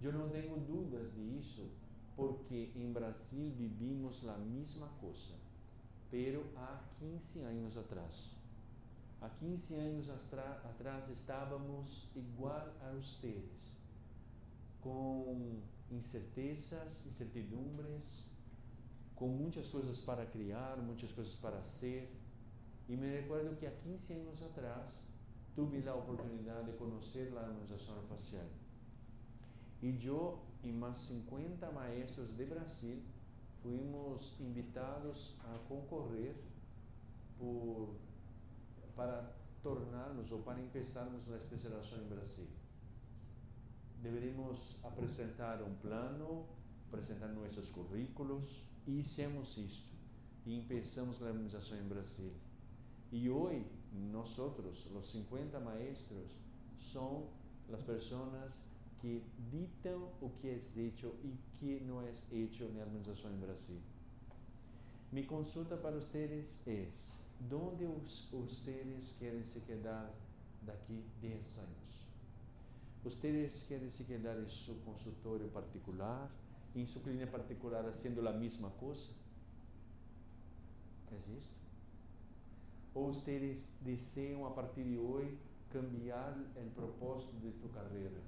Eu não tenho dúvidas disso, porque em Brasil vivimos a mesma coisa, pero há 15 anos atrás. Há 15 anos atrás estávamos igual a vocês, com incertezas, incertidumbres, com muitas coisas para criar, muitas coisas para ser. E me recordo que há 15 anos atrás tive a oportunidade de conhecer a harmonização facial. E eu e mais 50 maestros de Brasil fomos invitados a concorrer para tornarmos ou para começarmos a especialização em Brasil. Deveríamos apresentar um plano, apresentar nossos currículos, e hicimos isto. E começamos a harmonização em Brasil. E hoje, nós, os 50 maestros, são as pessoas que ditam o que é feito e que não é feito na harmonização em Brasil. Mi consulta para vocês é: onde vocês querem se quedar daqui 10 anos? Vocês querem se quedar em seu consultório particular, em sua clínica particular, fazendo a mesma coisa? É isso? Ou vocês desejam, a partir de hoje, cambiar o propósito de tua carreira?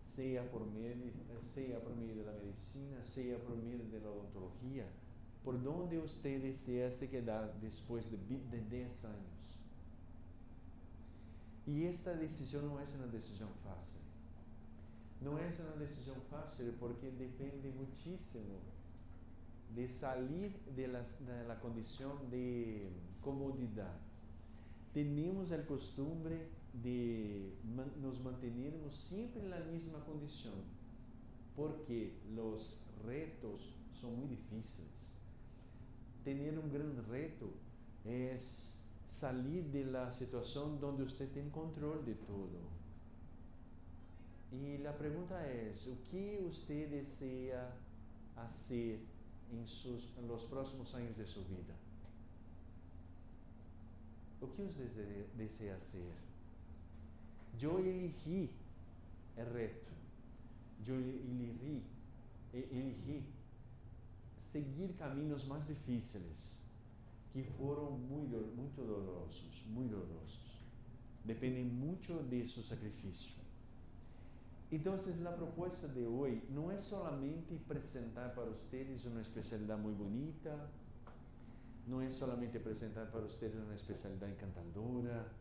Seja por meio da medicina, seja por meio da odontologia, por onde você deseja se quedar depois de 10 anos. E essa decisão não é uma decisão fácil. Não é uma decisão fácil porque depende muitíssimo de sair da condição de comodidade. Temos o costume de nos mantermos sempre na mesma condição, porque os retos são muito difíceis. Ter um grande reto é sair da situação onde você tem controle de tudo. E a pergunta é: o que você deseja fazer nos próximos anos de sua vida? O que você deseja ser? Eu elegi o reto. Eu elegi seguir caminhos mais difíceis, que foram muito dolorosos. Dependem muito de seu sacrifício. Então, a proposta de hoje não é somente apresentar para vocês uma especialidade muito bonita, não é somente apresentar para vocês uma especialidade encantadora,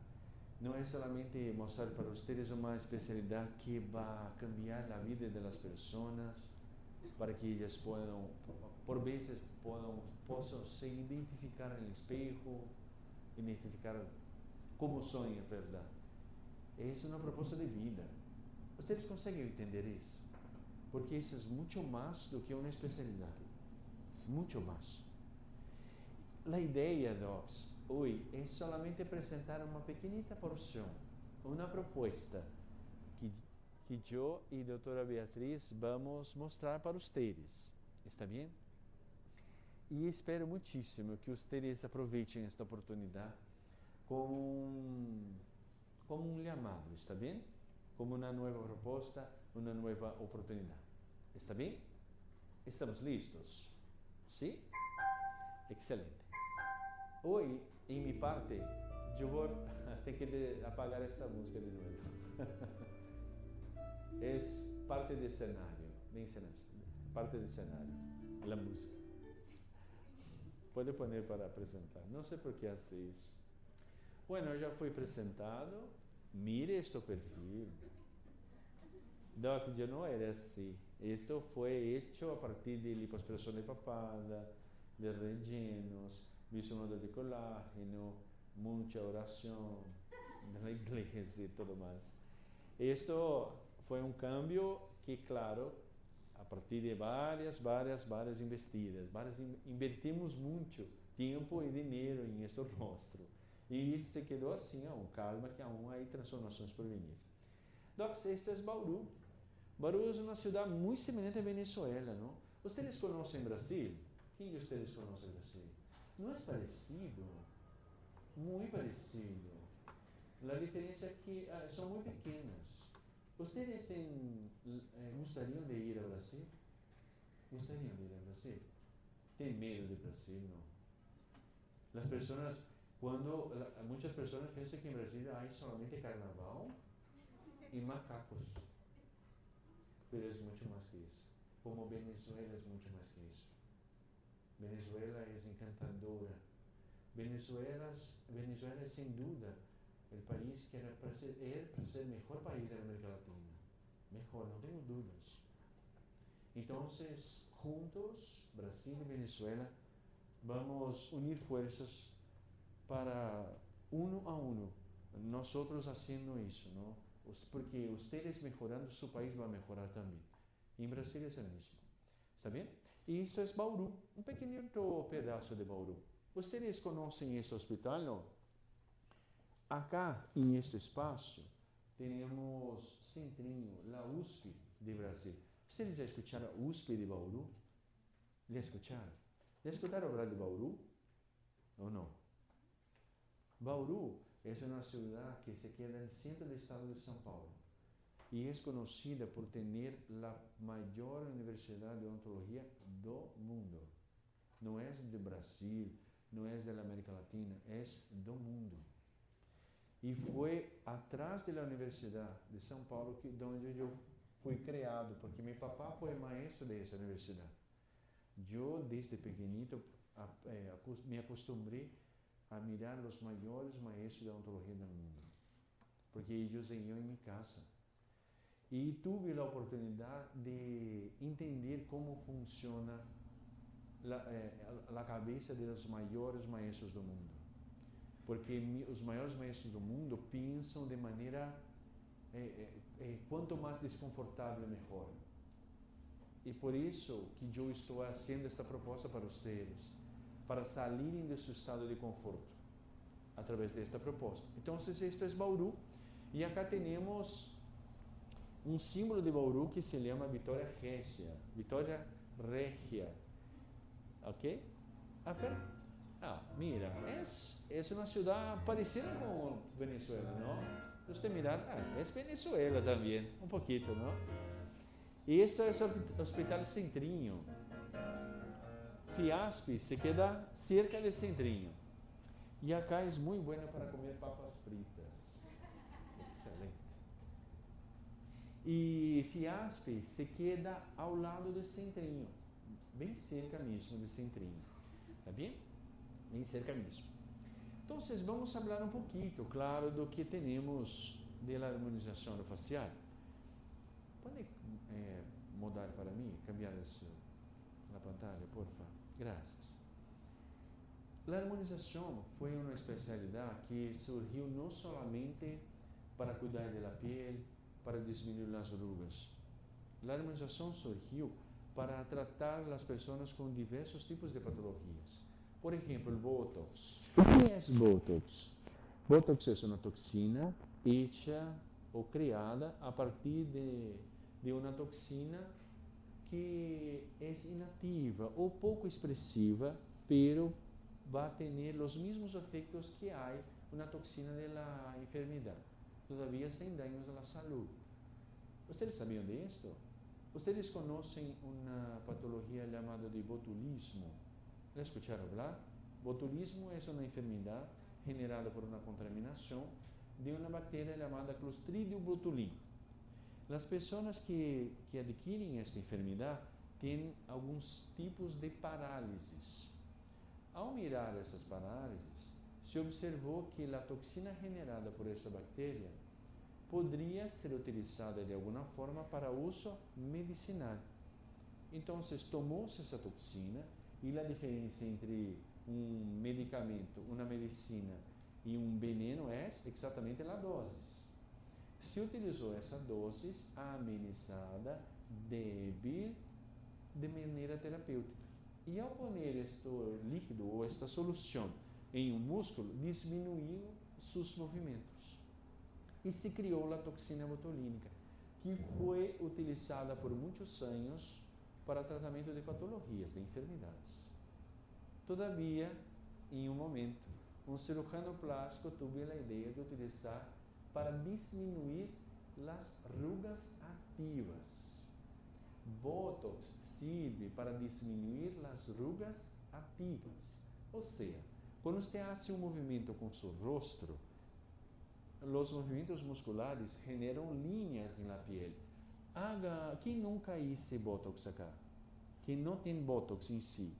não é somente mostrar para vocês uma especialidade que vai cambiar a vida das pessoas, para que elas por vezes, possam se identificar no espejo, identificar como são em verdade. Essa é uma proposta de vida. Vocês conseguem entender isso? Porque isso é muito mais do que uma especialidade. Muito mais. A ideia, Docs, hoje é somente apresentar uma pequenita porção, uma proposta que eu e a doutora Beatriz vamos mostrar para vocês. Está bem? E espero muitíssimo que vocês aproveitem esta oportunidade como um chamado, está bem? Como uma nova proposta, uma nova oportunidade. Está bem? Estamos listos? Sim? Excelente. Hoje, em minha parte, eu vou ter que apagar essa música de novo. É parte do cenário, parte do cenário, a música. Pode pôr para apresentar. Não sei por que assim isso. Bueno, já fui apresentado. Mire este perfil. Doc, eu não era assim. Isto foi hecho a partir de lipoaspiração de papada, de rellenos, bisonodo de colágeno, muita oração na igreja e tudo mais. Isto foi um cambio que, claro, a partir de várias investidas, invertimos muito tempo e dinheiro em este rosto. E isso se quedou assim, calma que aún há transformações por vir. Docs, este é Bauru. Bauru é uma cidade muito semelhante a Venezuela, não? Vocês conhecem Brasil? Quem de vocês conhece Brasil? Não é parecido? Muito parecido. A diferença é que são muito pequenas. ¿Ustedes gustariam de ir ao Brasil? Gostariam de ir ao Brasil? Tem medo de Brasil, não? Las personas, muchas personas piensan que en Brasil hay solamente carnaval y macacos, pero es mucho más que eso. Como Venezuela es mucho más que eso. Venezuela es encantadora. Venezuela es sin duda el país que era para ser el mejor país de América Latina. Mejor, no tengo dudas. Entonces, juntos, Brasil y Venezuela, vamos a unir fuerzas para uno a uno, nosotros haciendo eso, ¿no? Porque ustedes mejorando, su país va a mejorar también. Y en Brasil es el mismo. ¿Está bien? Y esto es Bauru, un pequeñito pedazo de Bauru. ¿Ustedes conocen este hospital, no? Acá, en este espacio, tenemos Centrinho, la USP de Brasil. ¿Ustedes ya escucharon USP de Bauru? ¿Le escucharon? ¿Le escucharon hablar de Bauru? ¿O no? Bauru es una ciudad que se queda en el centro del estado de São Paulo y es conocida por tener la mayor universidad de odontología del mundo. No es de Brasil, no es de la América Latina, es del mundo. Y fue atrás de la Universidad de São Paulo donde yo fui creado, porque mi papá fue maestro de esa universidad. Yo desde pequeñito me acostumbré a mirar los mayores maestros de odontología del mundo, porque ellos venían en mi casa. Y tuve la oportunidad de entender cómo funciona la cabeza de los mayores maestros del mundo. Porque os maiores maestros do mundo pensam de maneira quanto mais desconfortável melhor. E por isso que eu estou fazendo esta proposta para vocês, para saírem de seu estado de conforto, através desta proposta. Então, isto é Bauru, e acá temos um símbolo de Bauru que se chama Vitória Régia, Vitória Regia, ok? Mira, es una ciudad parecida con Venezuela, ¿no? Usted mirar, es Venezuela también, un poquito, ¿no? Y este es el Hospital Centrinho. Fiasp se queda cerca del Centrinho. Y acá es muy bueno para comer papas fritas. Excelente. Y Fiasp se queda ao lado del Centrinho, bem cerca mesmo del Centrinho. ¿Está bien? Bem cerca mesmo. Então, vamos falar um pouquinho, claro, do que temos da harmonização facial. Pode mudar para mim, cambiar a pantalla, por favor? Graças. A harmonização foi uma especialidade que surgiu não somente para cuidar da pele, para diminuir as rugas. A harmonização surgiu para tratar as pessoas com diversos tipos de patologias. Por ejemplo, el Botox. ¿Qué es Botox? Botox es una toxina hecha o creada a partir de una toxina que es inactiva o poco expresiva, pero va a tener los mismos efectos que hay una toxina de la enfermedad, todavía sin daños a la salud. ¿Ustedes sabían de esto? ¿Ustedes conocen una patología llamada de botulismo? ¿La escucharon hablar? Botulismo es una enfermedad generada por una contaminación de una bacteria llamada Clostridium botulinum. Las personas que adquieren esta enfermedad tienen algunos tipos de parálisis. Al mirar esas parálisis, se observó que la toxina generada por esa bacteria podría ser utilizada de alguna forma para uso medicinal. Entonces, tomó-se esa toxina y la diferencia entre un medicamento, una medicina y un veneno es exactamente la dosis. Se utilizó esa dosis amenizada, débil, de manera terapêutica. E ao poner este líquido ou esta solução em um músculo, diminuiu seus movimentos. E se criou a toxina botulínica, que foi utilizada por muitos anos para tratamento de patologias, de enfermidades. Todavia, em um momento, um cirurgião plástico teve a ideia de utilizar para diminuir las rugas ativas. Botox sirve para disminuir las rugas ativas. Ou seja, quando você faz um movimento com seu rosto, os movimentos musculares generam linhas na pele. Quem nunca hizo Botox acá? Quem não tem Botox em si?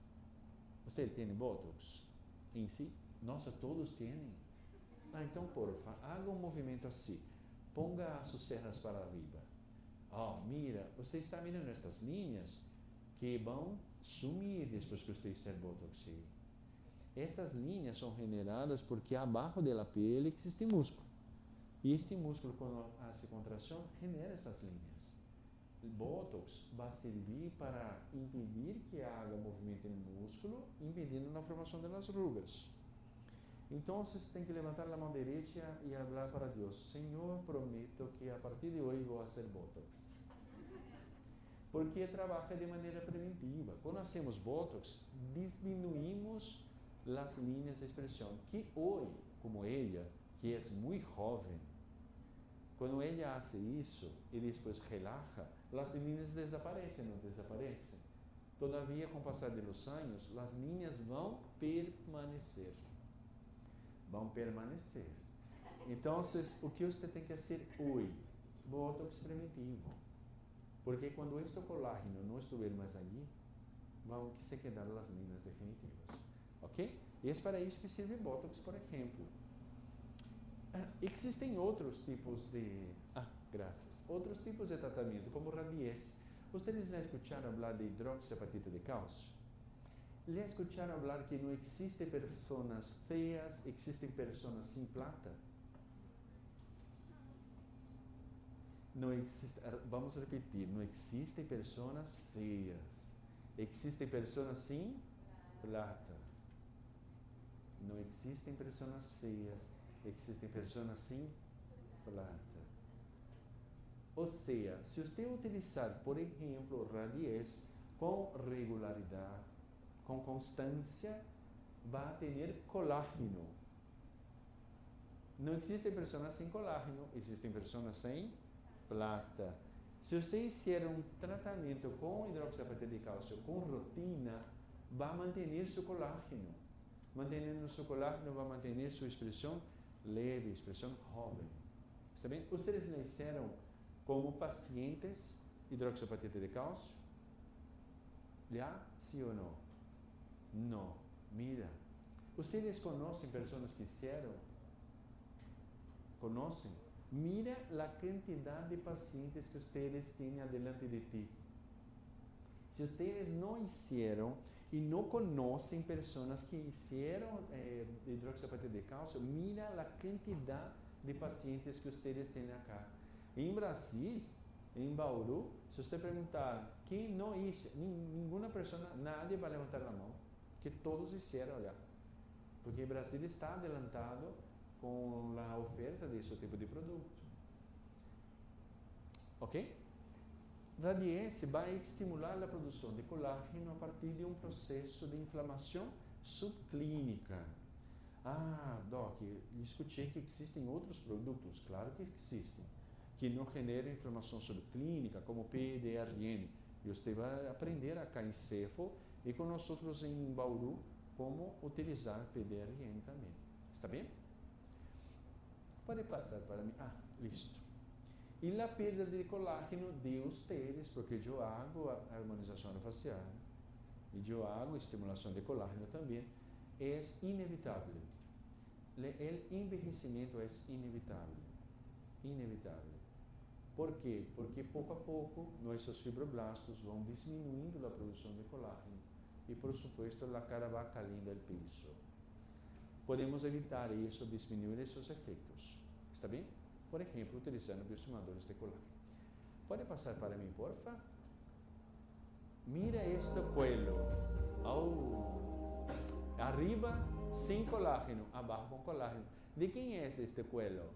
Você tem Botox em si? Nossa, todos têm. Então, porfa, haga um movimento assim. Ponga as cejas para arriba. Mira, você está mirando essas linhas que vão sumir depois que você fizer Botox. Essas linhas são generadas porque abaixo da pele existe músculo. E esse músculo, quando faz contração, genera essas linhas. O Botox vai servir para impedir que haja movimento no músculo, impedindo a formação das rugas. Então, você tem que levantar a mão direita e falar para Deus: Senhor, prometo que a partir de hoje vou fazer Botox. Porque trabalha de maneira preventiva. Quando hacemos Botox, diminuímos as linhas de expressão. Que hoje, como ela, que é muito jovem, quando ela faz isso e depois relaxa, as linhas desaparecem, não desaparecem? Todavia, com o passar dos anos, as linhas vão permanecer. Vão permanecer. Então, o que você tem que fazer hoje? Botox preventivo. Porque quando este colágeno não estiver mais ali, vão se quedar as linhas definitivas. Ok? E é para isso que serve Botox, por exemplo. Existem outros tipos de... Outros tipos de tratamento, como radiese. Vocês já escutaram falar de hidroxiapatita de cálcio? Já escutaram falar que não existem pessoas feias, existem pessoas sem plata? Não existe, vamos repetir, não existem pessoas feias, existem pessoas sem plata. Não existem pessoas feias, existem pessoas sem plata. Ou seja, se você utilizar, por exemplo, radies com regularidade, com constância, vai ter colágeno. Não existem pessoas sem colágeno, existem pessoas sem plata. Se você fizer um tratamento com hidroxiapatita de cálcio com rotina, vai manter seu colágeno. Mantendo seu colágeno, vai manter sua expressão leve, expressão jovem. Está bem? Vocês já fizeram como pacientes hidroxiapatita de cálcio? Já? Sim ou não? Não. Mira. Vocês conhecem pessoas que fizeram? Conhecem? Mira a quantidade de pacientes que vocês têm adiante de ti. Se vocês não fizeram e não conhecem pessoas que fizeram hidroxiapatita de cálcio, mira a quantidade de pacientes que vocês têm acá. Em Brasil, em Bauru, se você perguntar quem não hizo, nenhuma pessoa, nadie vai levantar a mão, que todos fizeram já. Porque o Brasil está adelantado com a oferta desse tipo de produto. Ok? Radiese vai estimular a produção de colágeno a partir de um processo de inflamação subclínica. Doc, escutei que existem outros produtos, claro que existem, que não generam inflamação subclínica, como PDRN. E você vai aprender acá em Cefo e com nós outros em Bauru como utilizar PDRN também. Está bem? Pode passar para mim. Listo. E a perda de colágeno de vocês, porque eu hago a harmonização facial e eu hago estimulação de colágeno também, é inevitável. O envelhecimento é inevitável. Inevitável. ¿Por quê? Porque pouco a pouco nossos fibroblastos vão diminuindo a produção de colágeno e, por supuesto, a cara vai caindo ao piso. Podemos evitar isso, diminuir esses efeitos. ¿Está bem? Por exemplo, utilizando bioestimuladores de colágeno. Pode passar para mim, porfa? Mira este cuello. Arriba sem colágeno, abaixo com colágeno. De quem é este cuello?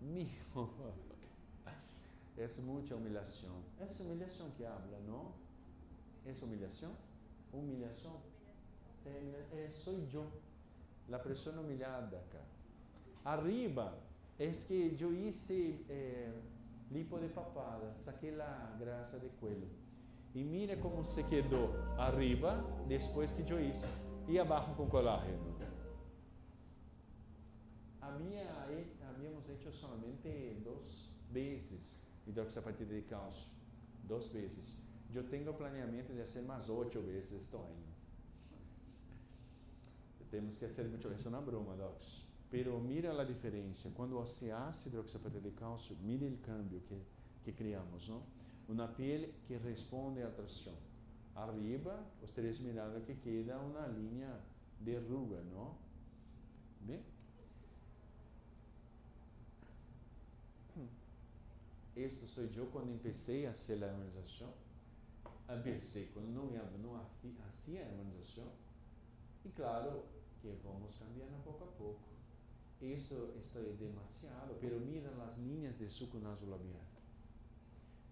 Mío. É muita humilhação. É humilhação que habla, não? É humilhação? Humilhação? Sou eu, a pessoa humilhada acá. Arriba es que yo hice lipo de papada, saqué la grasa de cuello. Y mira cómo se quedó arriba después que yo hice y abajo con colágeno. Habíamos hecho solamente 2 veces hidroxiapatita de cálcio. 2 veces. Yo tengo planeamiento de hacer más 8 veces este año. Temos que hacer mucho, es una broma, docs. Pero mira la diferencia. Cuando se hace hidroxiapatita de cálcio, mira el cambio que creamos, ¿no? Una piel que responde a tracción. Arriba, ustedes mirando que queda una línea de ruga, ¿no? ¿Bien? Esto soy yo cuando empecé a hacer la harmonización. Empecé cuando no hacía harmonización. Y claro que vamos cambiando poco a poco. Eso está demasiado, pero mira las líneas de suco nasolabial.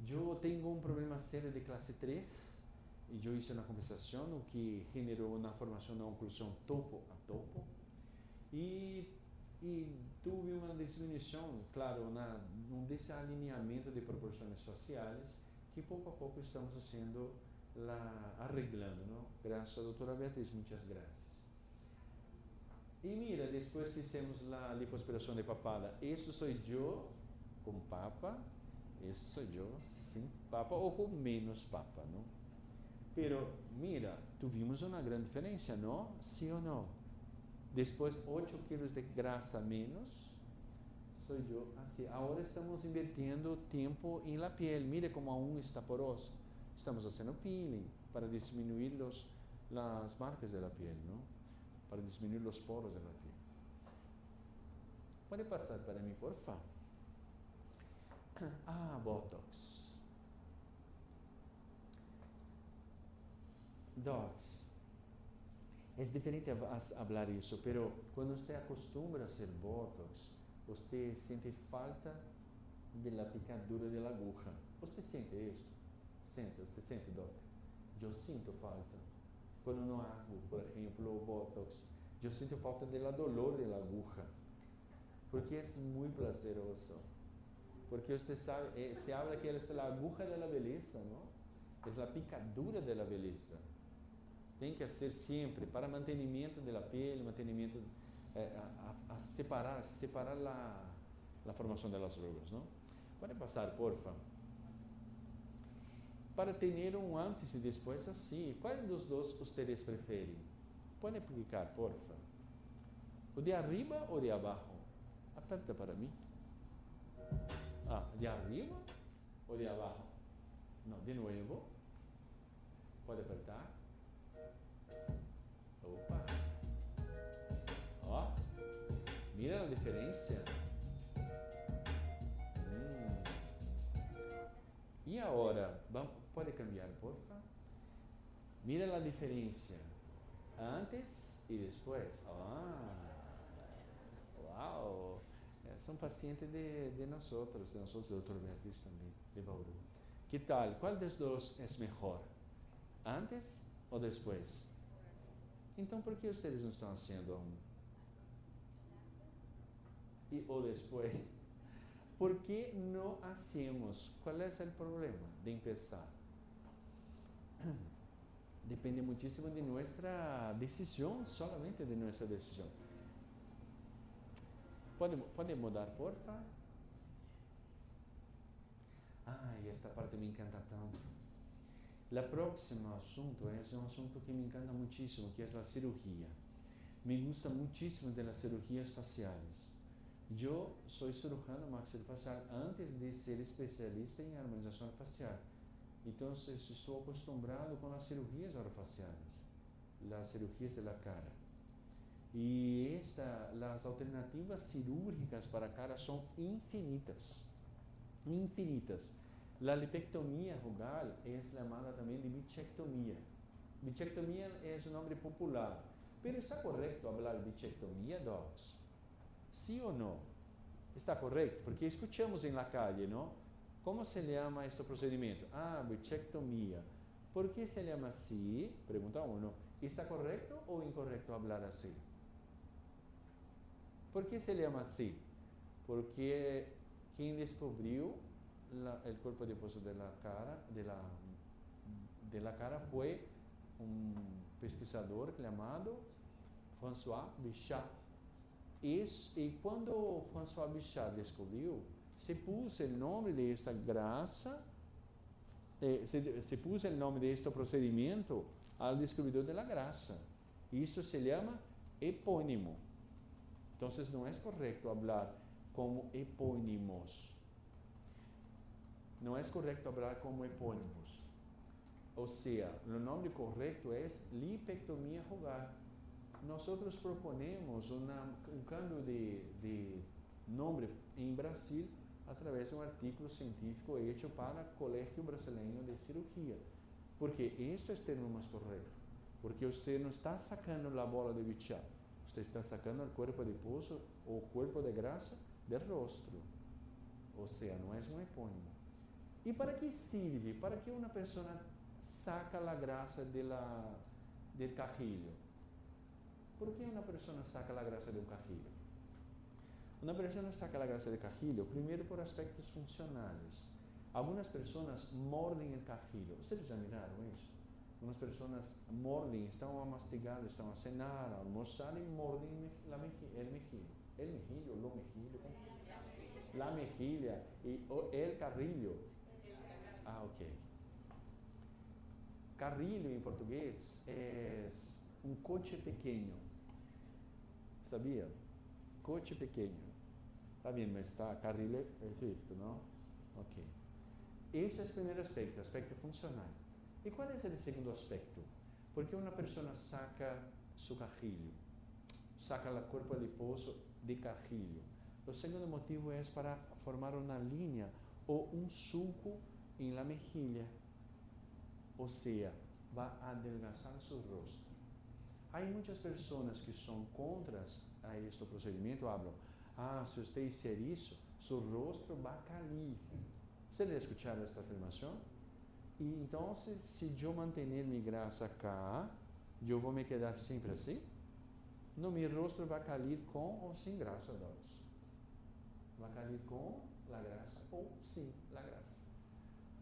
Yo tengo un problema serio de clase 3 y yo hice una compensación, lo que generó una formación de oclusión topo a topo y tuve una disminución, claro, un desalineamiento de proporciones faciales que poco a poco estamos haciendo, arreglando, ¿no? Gracias a doutora Beatriz, muchas gracias. Y mira, después que hicimos la lipoaspiración de papada, eso soy yo con papa, eso soy yo sin papa o con menos papa, ¿no? Pero mira, tuvimos una gran diferencia, ¿no? ¿Sí o no? Después 8 kilos de grasa menos, soy yo así. Ahora estamos invirtiendo tiempo en la piel. Mire cómo aún está porosa. Estamos haciendo peeling para disminuir las marcas de la piel, ¿no? Para disminuir los poros de la piel. ¿Puede pasar para mí, por favor? Botox. Docs. Es diferente hablar eso, pero cuando usted acostumbra a hacer Botox, usted siente falta de la picadura de la aguja. ¿Usted siente eso? ¿Usted siente, Doc? Yo siento falta. Quando não hago, por exemplo, Botox, eu sinto falta do dolor da aguja, porque é muito prazeroso. Porque você sabe, se habla que é a aguja da beleza, não? É a picadura da beleza. Tem que ser sempre para mantenimento da pele, mantenimento a separar a formação das rugas, não? Pode passar, porfa. Para ter antes e depois assim. Qual dos dois vocês preferem? Pode explicar, porfa. O de arriba ou de abaixo? Aperta para mim. De arriba ou de abaixo? Não, de novo. Pode apertar. Opa. Ó. Mira a diferença. E agora, pode cambiar, porfa? Mira a diferença antes e depois. Uau! São pacientes de nós, doutor Beatriz também, de Bauru. Que tal? Qual dos dois é melhor? Antes ou depois? Então, por que vocês não estão fazendo aún? Ou depois? ¿Por qué no hacemos? ¿Cuál es el problema de empezar? Depende muchísimo de nuestra decisión, solamente de nuestra decisión. ¿Puede mudar, porfa? Esta parte me encanta tanto. La próximo asunto es un asunto que me encanta muchísimo, que es la cirugía. Me gusta muchísimo de las cirugías faciales. Eu sou cirurgião maxilofacial antes de ser especialista em harmonização facial. Então, estou acostumado com as cirurgias orofaciais, as cirurgias da cara. E as alternativas cirúrgicas para a cara são infinitas. Infinitas. A lipectomia rugal é chamada também de bichectomia. Bichectomia é o nome popular. Mas está correto falar bichectomia, docs? ¿Sí o no? Está correcto, porque escuchamos en la calle, ¿no? ¿Cómo se llama este procedimiento? Bichectomía. ¿Por qué se llama así? Pregunta uno. ¿Está correcto o incorrecto hablar así? ¿Por qué se llama así? porque quem descobriu o corpo deposto da cara foi um pesquisador chamado François Bichat. E quando François Bichat descobriu, se pôs o nome desta graça, se pôs o nome deste procedimento ao descobridor da graça. Isso se chama epônimo. Então, não é correto falar como epônimos. Não é correto falar como epônimos. Ou seja, o nome correto é lipectomia rugar. Nós proponemos um câmbio de nome em Brasil através de um artigo científico feito para o Colégio Brasileiro de Cirurgia. Porque este é o termo mais correto. Porque você não está sacando a bola de Bichat. Você está sacando o corpo de poço ou corpo de graça do rosto. Ou seja, não é um epônimo. E para que serve? Para que uma pessoa saca a graça do carrilho? Por que uma pessoa saca a graça do carrilho? Uma pessoa saca a graça do carrilho, primeiro por aspectos funcionais. Algumas pessoas mordem o carrilho. Vocês já miraram isso? Algumas pessoas mordem, estão a mastigar, estão a cenar, a almoçar e mordem el mejillo. El mejillo, lo mejillo, la mejilla e el carrilho. Ah, ok. Carrilho em português é um coche pequeno. Sabia? Coche pequeno. Está bem, mas está, carrilho é justo, não? Ok. Esse é o primeiro aspecto funcional. E qual é o segundo aspecto? Porque uma pessoa saca seu carrilho, saca o corpo adiposo de carrilho. O segundo motivo é para formar uma linha ou um sulco em la mejilla. Ou seja, vai adelgazar seu rosto. Há muitas pessoas que são contra a este procedimento, falam, se você fizer isso, seu rosto vai cair. Você já escutaram esta afirmação? E então, se eu manter minha graça cá, eu vou me quedar sempre assim? No, meu rosto vai cair com ou sem graça, Doris? Vai cair com a graça ou sem a graça.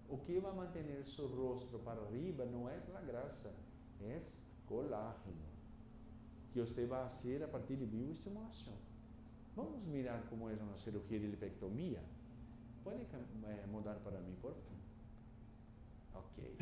O que vai manter seu rosto para arriba não é a graça, é colágeno, que você vai fazer a partir de bioestimulação. Vamos mirar como é uma cirurgia de lipectomia? Pode mudar para mim, por favor? Ok.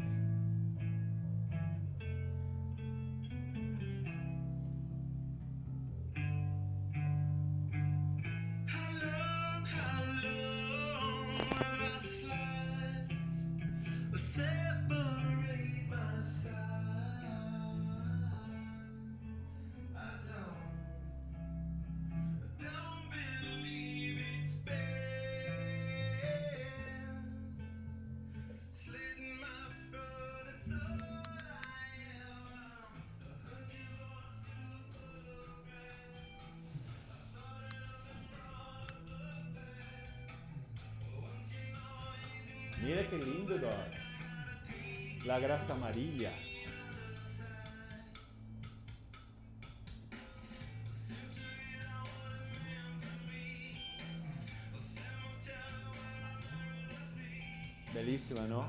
Mira que lindo, Doris. La grasa amarilla. Bellísima, ¿no?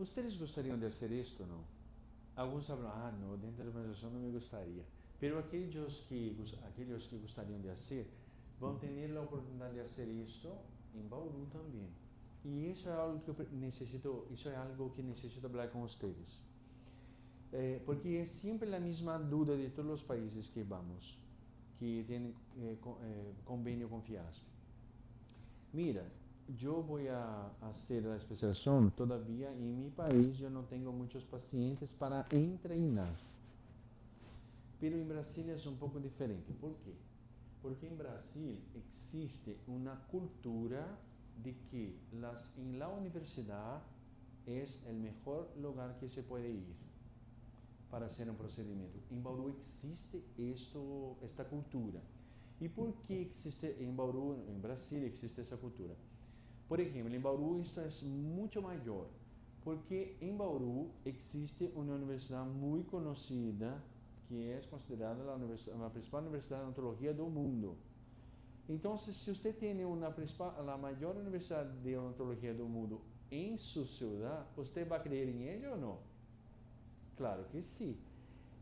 ¿Ustedes gostariam de fazer isto ou não? Alguns falam, ah, não, dentro da organização não me gostaria. Pero aqueles que gostariam de fazer vão ter a oportunidade de fazer isto em Bauru também. E isso é algo que eu necessito, isso é algo que necessito falar com vocês. Porque é sempre a mesma dúvida de todos os países que vamos, que têm convênio com FIASP. Mira, eu vou a fazer a especialização, todavia em meu país eu não tenho muitos pacientes para treinar. Pero em Brasília é um pouco diferente. Por quê? Porque em Brasil existe uma cultura de que en la universidad es el mejor lugar que se puede ir para hacer un procedimiento. En Bauru existe esta cultura. ¿Y por qué existe en Bauru, en Brasil existe esa cultura? Por ejemplo, en Bauru esto es mucho mayor, porque en Bauru existe una universidad muy conocida que es considerada la principal universidad de odontología del mundo. Entonces, si usted tiene la mayor universidad de odontología del mundo en su ciudad, ¿usted va a creer en ello o no? Claro que sí.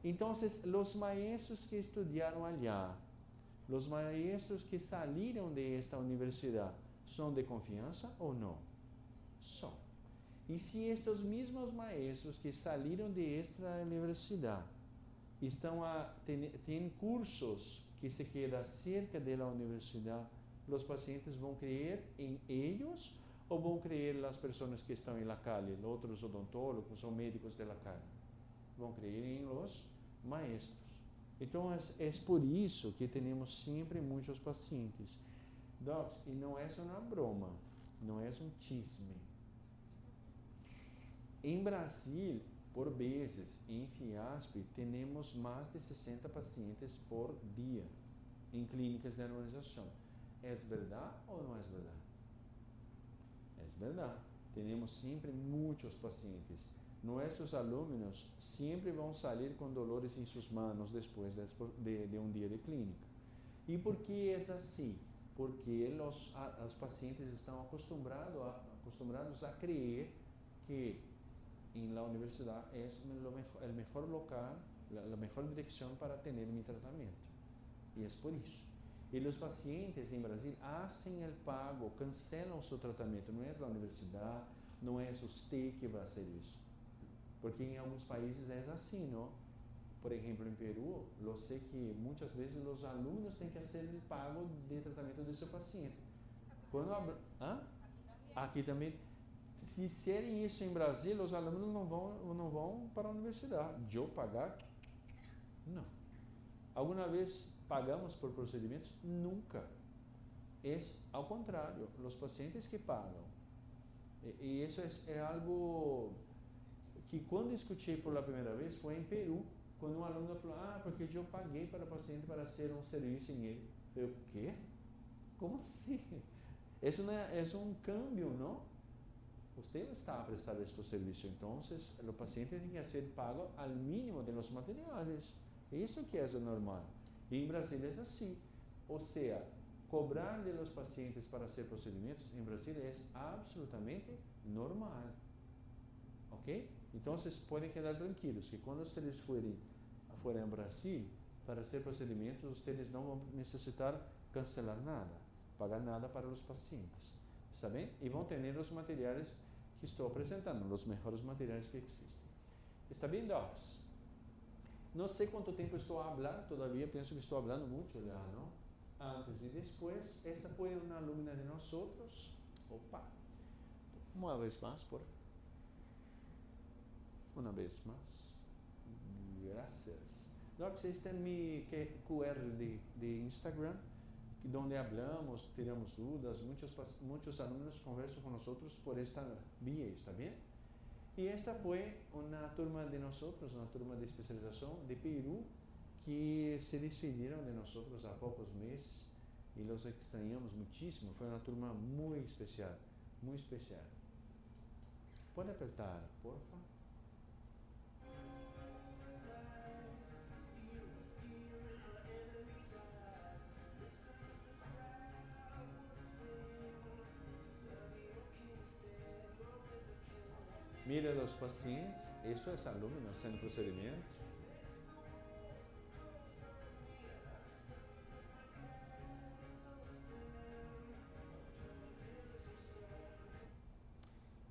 Entonces, los maestros que estudiaron allá, los maestros que salieron de esta universidad, ¿son de confianza o no? Son. Y si estos mismos maestros que salieron de esta universidad tienen cursos que se queda cerca de la universidad, los pacientes van a creer en ellos o van a creer las personas que están en la calle, los otros odontólogos o médicos de la calle. Van a creer en los maestros. Entonces, es por eso que tenemos siempre muchos pacientes. Docs, y no es una broma, no es un chisme. En Brasil, por veces, en FIASP, tenemos más de 60 pacientes por día en clínicas de organización. ¿Es verdad o no es verdad? Es verdad. Tenemos siempre muchos pacientes. Nuestros alumnos siempre van a salir con dolores en sus manos después de un día de clínica. ¿Y por qué es así? Porque los pacientes están acostumbrados a creer que en la universidad es el mejor local, la mejor dirección para tener mi tratamiento. Y es por eso. Y los pacientes en Brasil hacen el pago, cancelan su tratamiento. No es la universidad, no es usted que va a hacer eso. Porque en algunos países es así, ¿no? Por ejemplo, en Perú, lo sé que muchas veces los alumnos tienen que hacer el pago de tratamiento de su paciente. Aquí también. Se hicierem isso em Brasília, os alunos não vão para a universidade. Eu pagar? Não. Alguma vez pagamos por procedimentos? Nunca. É ao contrário, os pacientes que pagam. E isso é algo que quando escutei por la primeira vez foi em Peru, quando um aluno falou, porque eu paguei para o paciente para fazer um serviço em ele. Eu falei, o quê? Como assim? Isso é um câmbio, não? Usted está a prestar este servicio, entonces el paciente tiene que ser pago al mínimo de los materiales. Eso que es normal. Y en Brasil es así. O sea, cobrar de los pacientes para hacer procedimientos en Brasil es absolutamente normal. ¿Ok? Entonces pueden quedar tranquilos que cuando ustedes fueren a Brasil para hacer procedimientos, ustedes no van a necesitar cancelar nada, pagar nada para los pacientes. ¿Está bien? Y van a tener los materiales que estou apresentando, os melhores materiais que existem. Está bem, Docs? Não sei quanto tempo estou a falar, todavia penso que estou falando muito já, não? Antes e depois, esta foi uma alumna de nós outros. Opa! Uma vez mais, por favor. Uma vez mais. Graças. Docs, este é meu QR de Instagram, donde hablamos, tiramos dudas, muchos alumnos conversan con nosotros por esta vía, ¿está bien? Y esta fue una turma de nosotros, una turma de especialización de Perú, que se decidieron de nosotros a pocos meses y los extrañamos muchísimo. Fue una turma muy especial, muy especial. ¿Puede apertar, por favor? Mira los pacientes, eso es alumno haciendo procedimiento.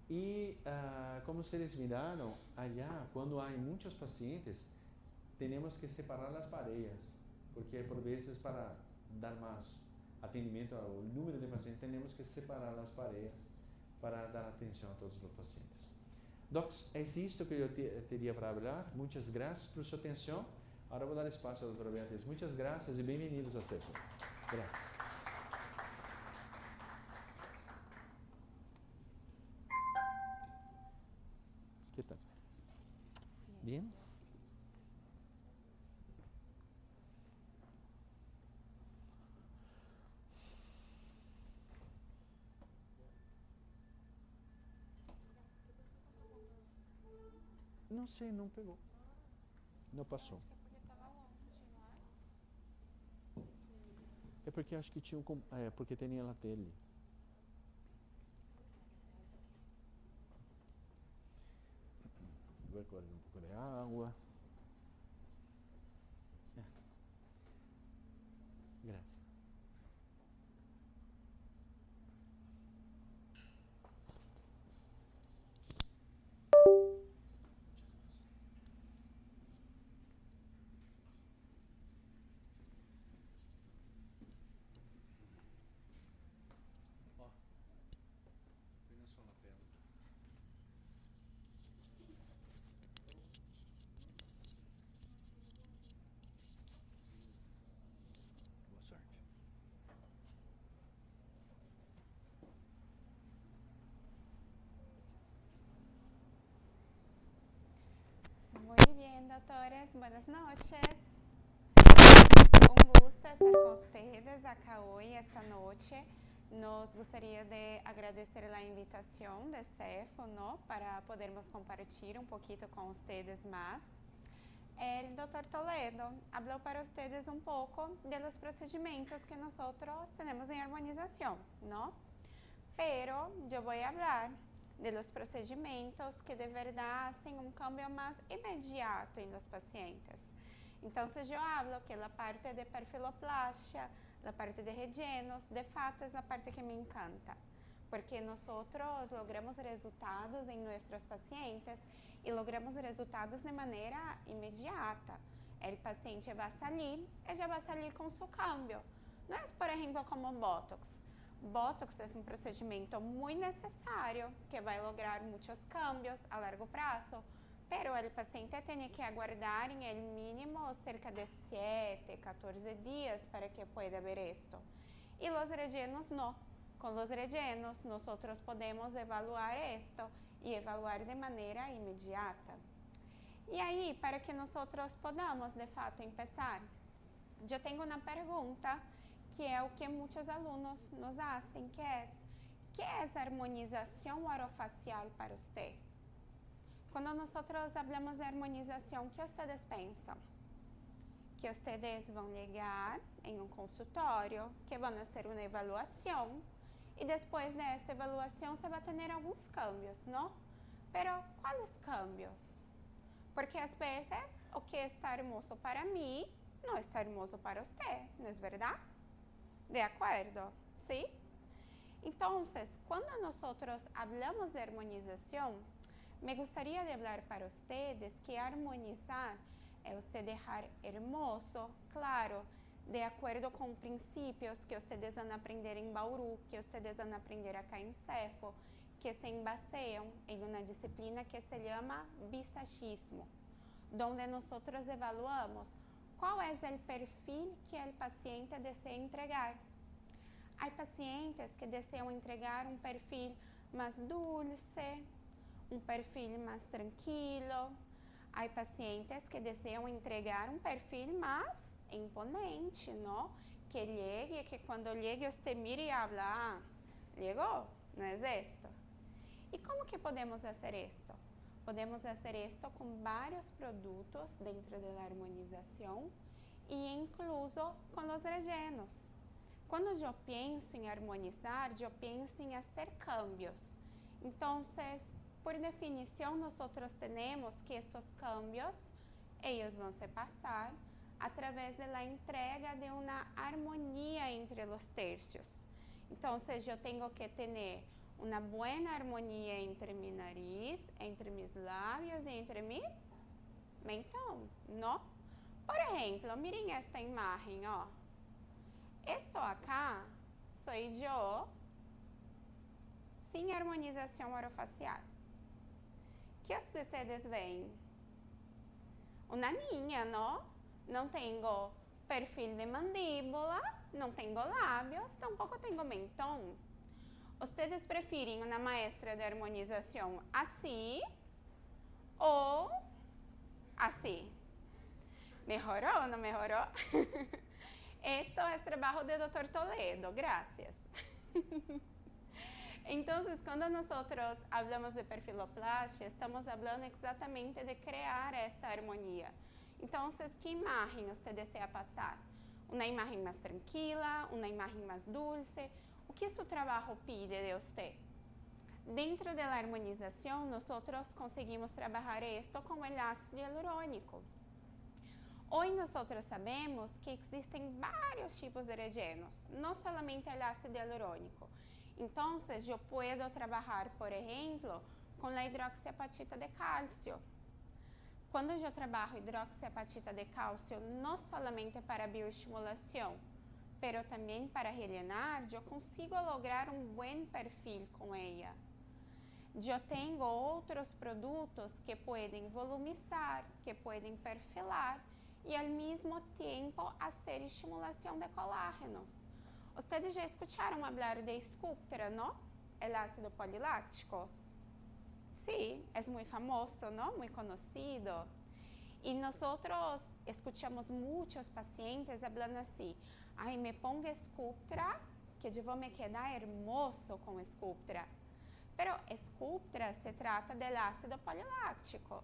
Y como ustedes miraron, allá cuando hay muchos pacientes, tenemos que separar las parejas, porque por veces para dar más atendimiento al número de pacientes, tenemos que separar las parejas para dar atención a todos los pacientes. Docs, é isto que eu teria para falar. Muitas graças por sua atenção. Agora vou dar espaço à doutora Beatriz. Muitas graças e bem-vindos a CEPO. Graças. Que tal? Bien? Não sei, não pegou. Não passou. É porque acho que tinha porque tinha na tele. Vou agora um pouco de água. Graças. Muy bien, doctores, buenas noches. Un gusto estar con ustedes acá hoy, esta noche. Nos gustaría de agradecer la invitación de CEPO, ¿no? Para podermos compartir un poquito con ustedes más. El doctor Toledo habló para ustedes un poco de los procedimientos que nosotros tenemos en armonización, ¿no? Pero yo voy a hablar de los procedimentos que de verdad hacen un cambio más inmediato en los pacientes. Entonces yo hablo que la parte de perfiloplastia, la parte de rellenos, de fato es la parte que me encanta, porque nosotros logramos resultados en nuestros pacientes y logramos resultados de manera inmediata. El paciente va a salir, ella va a salir con su cambio. No es, por ejemplo, como Botox. Botox es un procedimiento muy necesario que va a lograr muchos cambios a largo plazo, pero el paciente tiene que aguardar en el mínimo cerca de 7, 14 días para que pueda ver esto. Y los rellenos no. Con los rellenos nosotros podemos evaluar esto y evaluar de manera inmediata. Y ahí, para que nosotros podamos de fato empezar, yo tengo una pregunta que é o que muitos alunos nos hacen, que é harmonização orofacial para você? Quando nós falamos de harmonização, o que vocês pensam? Que vocês vão ligar em um consultório, que vão fazer uma avaliação, e depois desta avaliação você vai ter alguns cambios, não? Pero, quais cambios? Porque às vezes, o que está hermoso para mim, não está hermoso para você, não é verdade? ¿De acuerdo? ¿Sí? Entonces, cuando nosotros hablamos de armonización, me gustaría de hablar para ustedes que armonizar es usted dejar hermoso, claro, de acuerdo con principios que ustedes van a aprender en Bauru, que ustedes van a aprender acá en CEPO, que se basean en una disciplina que se llama visagismo, donde nosotros evaluamos qual é o perfil que o paciente deseja entregar. Há pacientes que desejam entregar um perfil mais dulce, um perfil mais tranquilo. Há pacientes que desejam entregar um perfil mais imponente, não? Que llegue, que quando llegue você mire e habla, ah, llegou, não é isto? E como que podemos fazer isto? Podemos fazer isto com vários produtos dentro da harmonização e incluso com os rellenos. Quando eu penso em harmonizar, eu penso em fazer cambios. Então, por definição, nós temos que estes cambios, eles vão se passar através da entrega de uma harmonia entre os terços. Então, eu tenho que ter uma boa harmonia entre meu nariz, entre meus lábios e entre meu mentão, não? Por exemplo, mirem esta imagem, ó. Esto acá sou eu sem harmonização orofacial. O que vocês veem? Uma linha, não? Não tenho perfil de mandíbula, não tenho lábios, tampouco tenho mentão. Vocês preferem uma maestra de harmonização assim ou assim? Melhorou ou não melhorou? Este é o trabalho do Dr. Toledo, graças. Então, quando nós falamos de perfiloplastia, estamos falando exatamente de criar esta harmonia. Então, que imagem você deseja passar? Uma imagem mais tranquila, uma imagem mais dulce? O que seu trabalho pede de você? Dentro da harmonização, nós conseguimos trabalhar isto com o ácido hialurônico. Hoje nós sabemos que existem vários tipos de rellenos, não somente o ácido hialurônico. Então, eu posso trabalhar, por exemplo, com a hidroxiapatita de cálcio. Quando eu trabalho hidroxiapatita de cálcio, não somente para bioestimulação, mas também para rellenar, eu consigo lograr um bom perfil com ela. Eu tenho outros produtos que podem volumizar, que podem perfilar e, ao mesmo tempo, fazer estimulação de colágeno. Vocês já escutaram falar de Sculptra, não? O ácido poliláctico? Sim, é muito famoso, não? Muito conhecido. E nós escutamos muitos pacientes falando assim: ai, me ponga Sculptra, que eu vou me quedar hermoso com Sculptra. Pero Sculptra se trata do ácido poliláctico.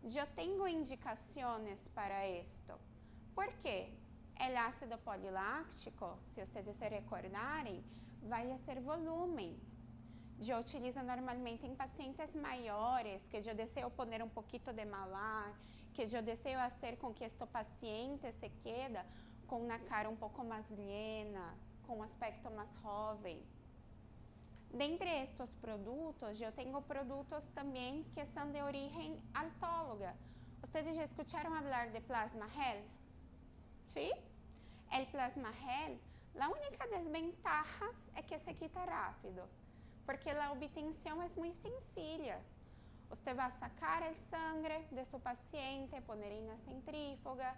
Eu tenho indicações para isto. Por quê? O ácido poliláctico, se vocês se recordarem, vai ser volume. Eu utilizo normalmente em pacientes maiores, que eu desejo pôr um pouquinho de malar, que eu desejo fazer com que este paciente se quede com uma cara um pouco mais llena, com um aspecto mais jovem. Dentre estes produtos, eu tenho produtos também que são de origem autóloga. Vocês já escutaram falar de plasma gel? Sim? O plasma gel, a única desventaja é que se quita rápido, porque a obtenção é muito sencilla. Você vai sacar o sangue de seu paciente, poner na centrífuga,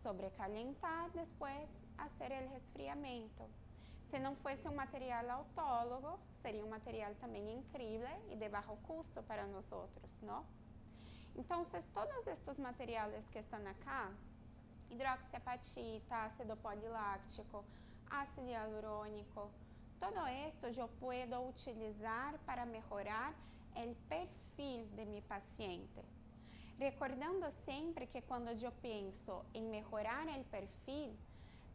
sobrecalentar, depois fazer o resfriamento. Se não fosse um material autólogo, seria um material também incrível e de baixo custo para nós, não? Então, todos estes materiais que estão aqui, hidroxiapatita, ácido poliláctico, ácido hialurônico, todo isto eu posso utilizar para melhorar o perfil de meu paciente. Recordando sempre que quando eu penso em melhorar o perfil,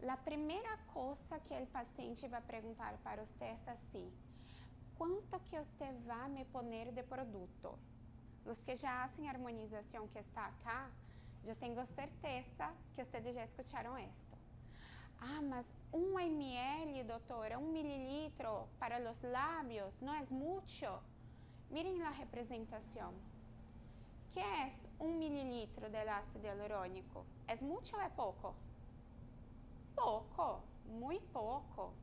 a primeira coisa que o paciente vai perguntar para você é assim: quanto que você vai me poner de produto? Os que já fazem harmonização que está acá, eu tenho certeza que vocês já escutaram isto. Ah, mas 1 ml, doutora, 1 mililitro para os lábios não é muito? Miren a representação. Que é 1 mililitro de ácido hialurônico? É muito ou é pouco? Pouco, muito pouco.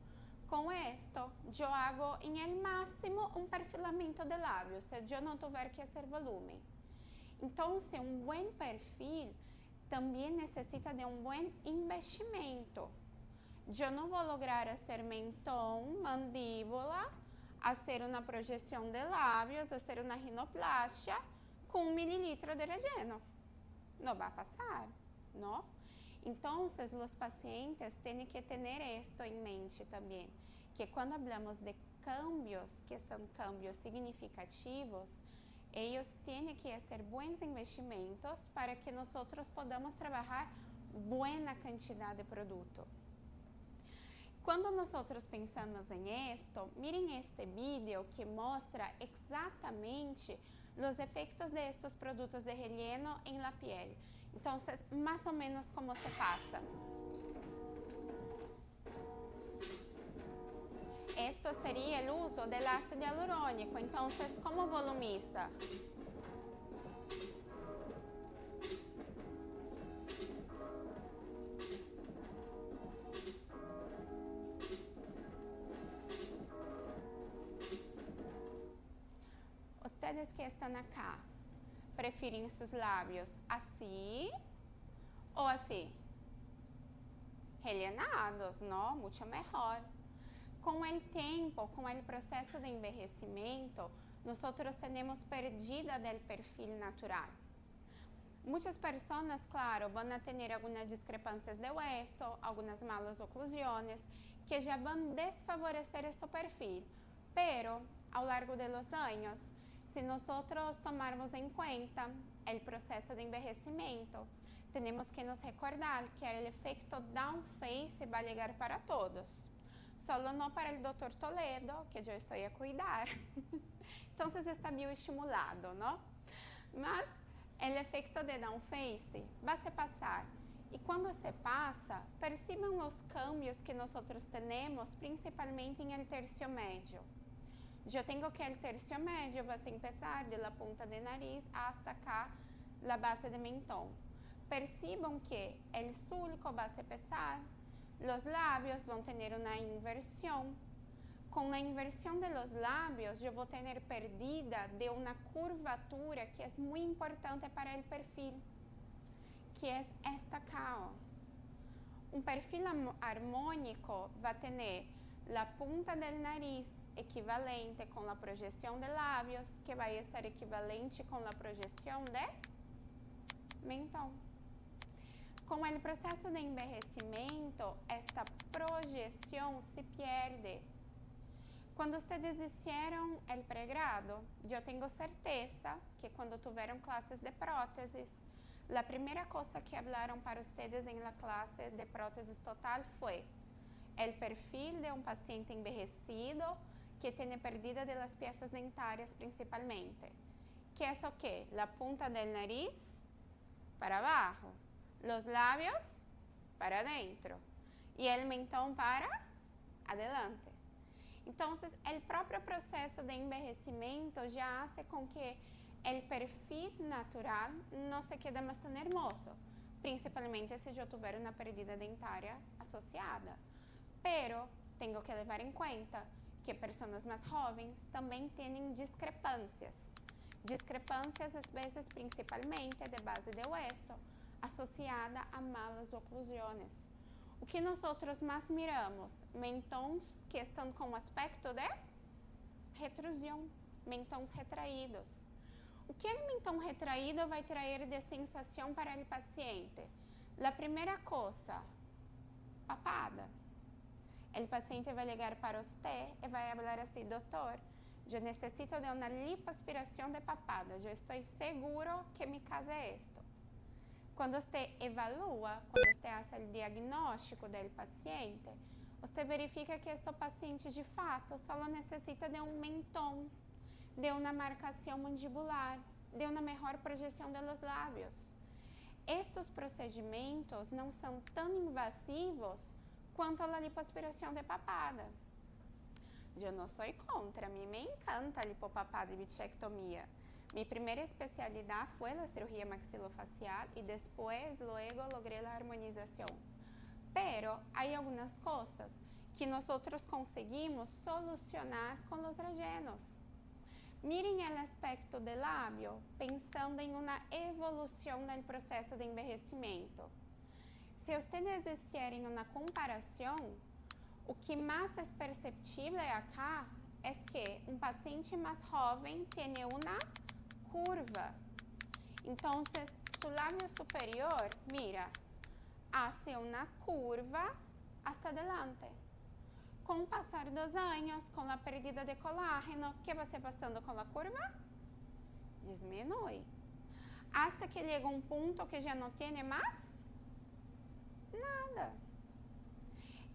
Com isto, eu hago em el máximo um perfilamento de lábios, se eu não tiver que fazer volume. Então, um bom perfil também necessita de um bom investimento. Eu não vou lograr fazer mentão, mandíbula, fazer uma projeção de lábios, fazer uma rinoplastia com 1 mililitro de relleno. Não vai passar, não? Então, os pacientes têm que ter isto em mente também, que quando falamos de cambios, que são cambios significativos, eles têm que fazer bons investimentos para que nós podamos trabalhar boa quantidade de produto. Quando nós pensamos em isto, mirem este vídeo que mostra exatamente los efectos de estos productos de relleno en la piel. Entonces, más o menos cómo se pasa. Esto sería el uso del ácido hialurónico. Entonces, ¿cómo volumiza? Ustedes que están acá, ¿prefieren sus labios así o así? Rellenados, ¿no? Mucho mejor. Con el tiempo, con el proceso de envejecimiento, nosotros tenemos pérdida del perfil natural. Muchas personas, claro, van a tener algunas discrepancias de hueso, algunas malas oclusiones, que ya van a desfavorecer este perfil. Pero, a lo largo de los años, si nosotros tomarmos en cuenta el proceso de envejecimiento, tenemos que nos recordar que el efecto downface va a llegar para todos. Solo no para el doctor Toledo, que yo estoy a cuidar. Entonces está bioestimulado, ¿no? Mas el efecto de downface va a se pasar. Y cuando se pasa, perciban los cambios que nosotros tenemos, principalmente en el tercio medio. Yo tengo que el tercio medio va a empezar de la punta de nariz hasta acá, la base de mentón. Perciban que el sulco va a empezar, los labios van a tener una inversión. Con la inversión de los labios, yo voy a tener pérdida de una curvatura que es muy importante para el perfil, que es esta acá. Un perfil armónico va a tener la punta del nariz equivalente con la proyección de labios, que va a estar equivalente con la proyección de mentón. Con el proceso de envejecimiento, esta proyección se pierde. Cuando ustedes hicieron el pregrado, yo tengo certeza que cuando tuvieron clases de prótesis, la primera cosa que hablaron para ustedes en la clase de prótesis total fue el perfil de un paciente envejecido que tiene pérdida de las piezas dentarias principalmente. ¿Qué es o qué? La punta del nariz para abajo, los labios para adentro y el mentón para adelante. Entonces, el propio proceso de envejecimiento ya hace con que el perfil natural no se quede más tan hermoso, principalmente si yo tuviera una pérdida dentaria asociada. Pero tengo que levar en cuenta que personas más jóvenes también tienen discrepancias. Discrepancias, a veces, principalmente de base de hueso, asociada a malas oclusiones. O que nosotros más miramos? Mentões que estão com aspecto de retrusão, mentões retraídos. O que o mentão retraído vai trazer de sensação para o paciente? A primeira coisa, papada. O paciente vai ligar para você e vai falar assim: doutor, eu necessito de uma lipoaspiração de papada, eu estou seguro que mi caso é esto. Quando você evalua, quando você faz o diagnóstico do paciente, você verifica que este paciente, de fato, só necessita de um mentão, de uma marcação mandibular, de uma melhor projeção dos lábios. Estes procedimentos não são tão invasivos quanto a lipoaspiração de papada. Eu não sou contra, a mim me encanta a lipopapada e bichectomia. Mi primera especialidad fue la cirugía maxilofacial y después luego logré la armonización. Pero hay algunas cosas que nosotros conseguimos solucionar con los rellenos. Miren el aspecto del labio pensando en una evolución del proceso de envejecimiento. Si ustedes hicieran una comparación, o que más es perceptible acá es que un paciente más joven tiene una curva. Entonces, su labio superior, mira, hace una curva hasta adelante. Com o passar dos anos, com a pérdida de colágeno, o que vai passando com a curva? Diminui. Hasta que chega um ponto que já não tem mais nada.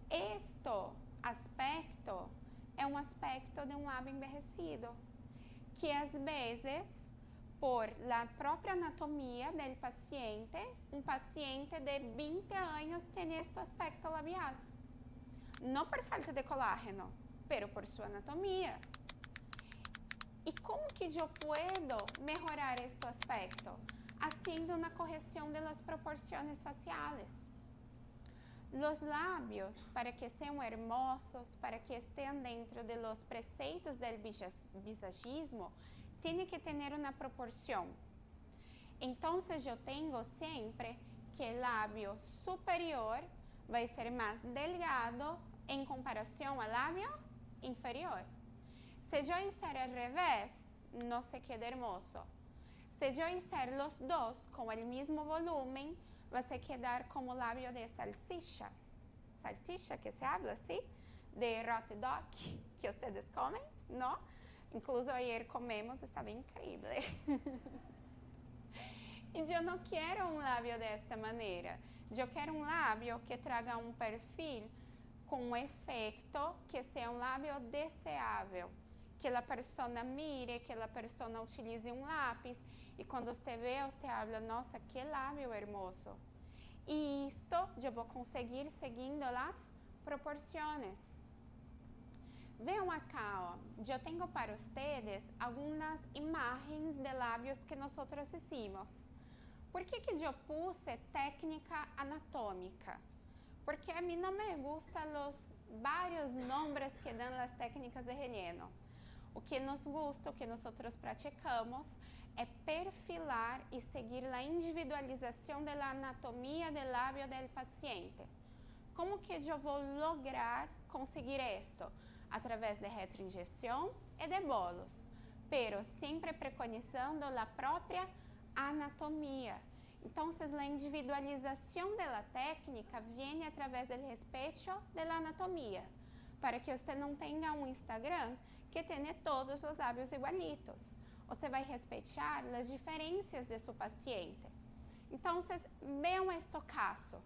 Este aspecto é um aspecto de um lábio envelhecido, que às vezes por la propia anatomía del paciente, un paciente de 20 años tiene este aspecto labial. No por falta de colágeno, pero por su anatomía. ¿Y cómo que yo puedo mejorar este aspecto? Haciendo una corrección de las proporciones faciales. Los labios, para que sean hermosos, para que estén dentro de los preceitos del visagismo, tiene que tener una proporción. Entonces yo tengo siempre que el labio superior va a ser más delgado en comparación al labio inferior. Si yo hice al revés, no se queda hermoso. Si yo hice los dos con el mismo volumen, va a quedar como labio de salchicha. Salchicha, que se habla así, de hot dog, que ustedes comen, ¿no? Incluso ayer comemos, estaba increíble. Y yo no quiero un labio de esta manera. Yo quiero un labio que traga un perfil con un efecto que sea un labio deseable. Que la persona mire, que la persona utilice un lápiz y cuando usted ve, usted habla, nossa, que labio hermoso. Y esto yo voy a conseguir siguiendo las proporciones. Vean acá, ó, yo tengo para ustedes algunas imágenes de labios que nosotros hicimos. ¿Por que yo puse técnica anatômica? Porque a mí no me gustan los varios nombres que dan las técnicas de relleno. O que nos gusta, o que nosotros praticamos, é perfilar e seguir a individualização da anatomia do lábio do paciente. Como que eu vou lograr conseguir isto? Através de retroinjeção e de bolos, pero sempre preconizando a própria anatomia. Então, a individualização da técnica vem através do respeito da anatomia, para que você não tenha um Instagram que tenha todos os lábios igualitos. Você vai respeitar as diferenças de seu paciente. Então, veam este caso.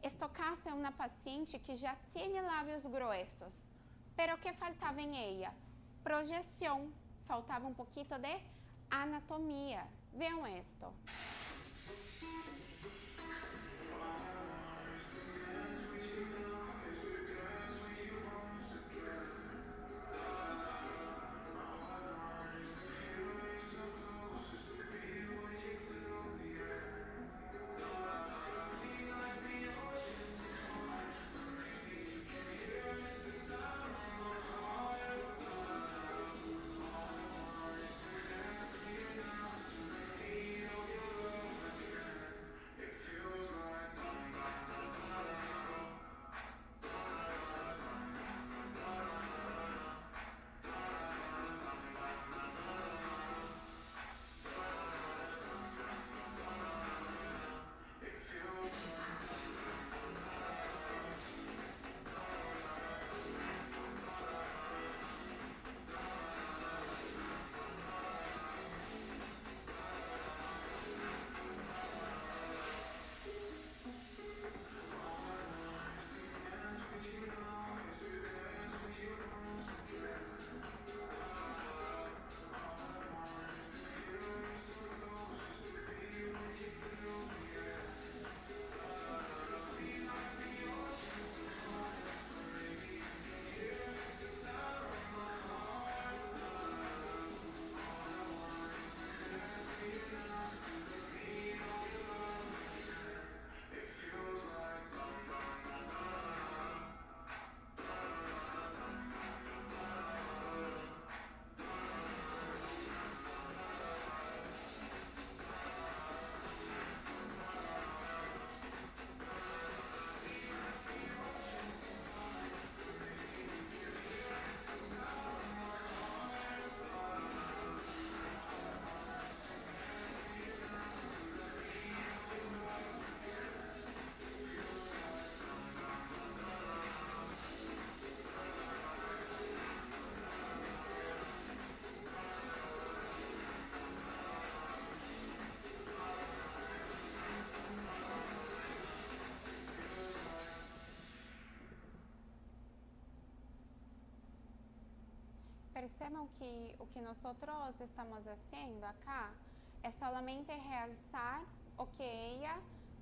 Este caso é uma paciente que já tem lábios grossos, pero que faltava em ela? Projeção, faltava um pouquinho de anatomia. Veam isto. percebam que o que nós estamos fazendo acá é solamente realçar o que ela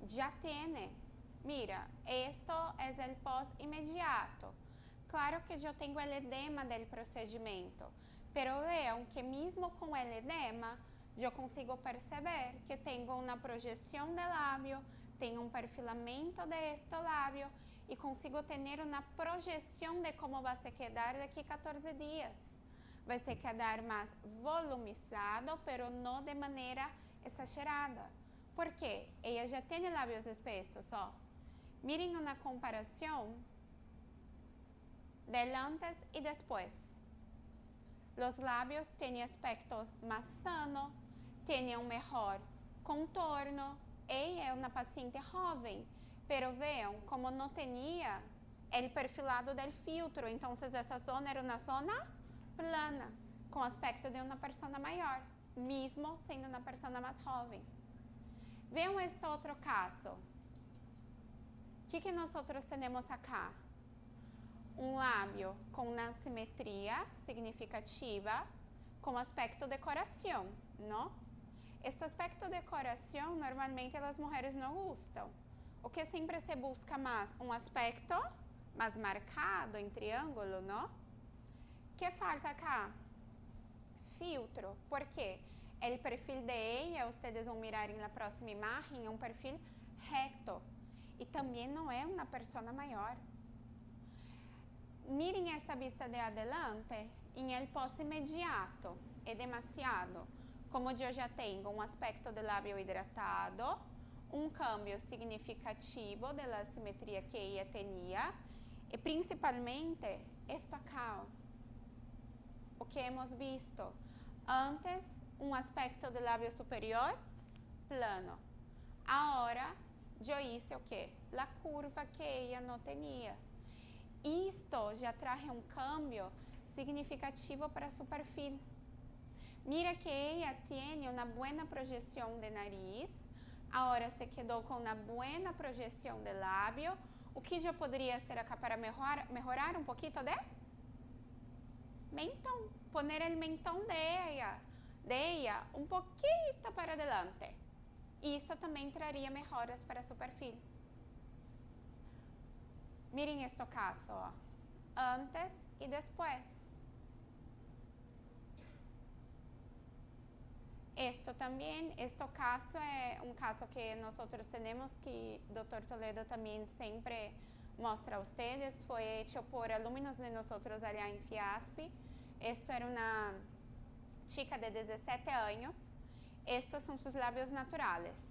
já tem. Mira, esto es el post inmediato. Claro que eu tenho o edema do procedimento, pero veam que mesmo com o edema, eu consigo perceber que tenho uma projeção de lábio, tenho perfilamento de este lábio e consigo ter uma projeção de como vai se quedar daqui a 14 dias. Vai se quedar mais volumizado, pero não de maneira exagerada. Por quê? Ela já tem lábios espessos, ó. Miren uma comparação del antes e depois. Os lábios têm aspecto mais sano, têm um melhor contorno. Ela é uma paciente jovem, pero veam como não tinha o perfilado del filtro, então essa zona era uma zona plana, com aspecto de uma pessoa maior, mesmo sendo uma pessoa mais jovem. Veam este outro caso. O que nós temos acá? Um lábio com uma simetria significativa, com aspecto de coração, não? Este aspecto de coração, normalmente as mulheres não gostam. O que sempre se busca mais? Um aspecto mais marcado, em triângulo, não? O que falta acá? Filtro. Por quê? O perfil de ela, vocês vão mirar na próxima imagem, é um perfil reto. E também não é uma pessoa maior. Mirem esta vista de adelante, em el pós imediato, é demasiado. Como eu já tenho um aspecto de lábio hidratado, um câmbio significativo da simetria que ela tinha, e principalmente, isto acá, o que hemos visto. Antes, um aspecto de lábio superior, plano. Agora, eu hice o quê? A curva que ela não tinha. Isto já traz um câmbio significativo para seu perfil. Mira que ela tem uma boa projeção de nariz, agora se quedou com uma boa projeção de lábio. O que eu poderia fazer acá para melhorar um pouquinho de mentón? Poner o mentón de ella um pouquinho para adelante. Isso também traria melhoras para seu perfil. Miren este caso, ó. Antes e depois. Este caso é um caso que nós temos, que o Dr. Toledo também sempre mostra a vocês. Foi hecho por alunos de nós allá em FIASP. Esta era uma chica de 17 anos. Estes são seus lábios naturais.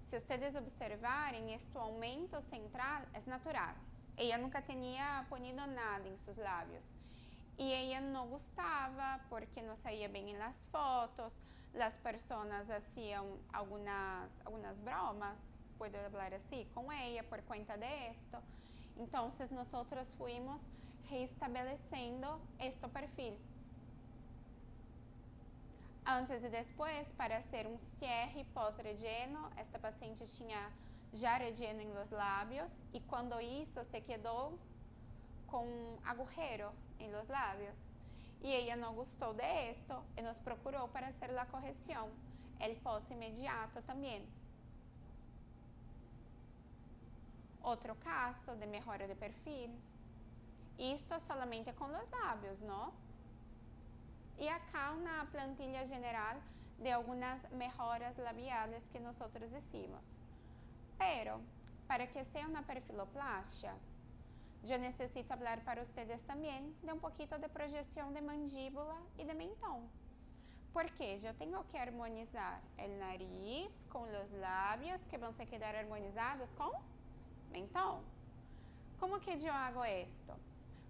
Se vocês observarem, este aumento central é natural. Ela nunca tinha ponido nada em seus lábios. E ela não gostava porque não saía bem nas fotos. As pessoas faziam algumas bromas, pode falar assim, com ela por conta disso. Então, nós fomos reestabelecendo este perfil. Antes e depois, para ser um cierre pós-relleno, esta paciente tinha já relleno em los lábios e quando isso se quedou com agujero em los lábios. E ela não gostou disso e nos procurou para fazer a correção, el pós imediato também. Outro caso de melhora de perfil. Isto solamente com os lábios, não? E acá uma plantilha geral de algumas melhoras labiais que nós hicimos. Pero, para que seja uma perfiloplastia, eu necessito falar para vocês também de um pouquinho de projeção de mandíbula e de mentón. Porque eu tenho que harmonizar o nariz com os lábios, que vão se quedar harmonizados com mentón. Como que eu hago isto?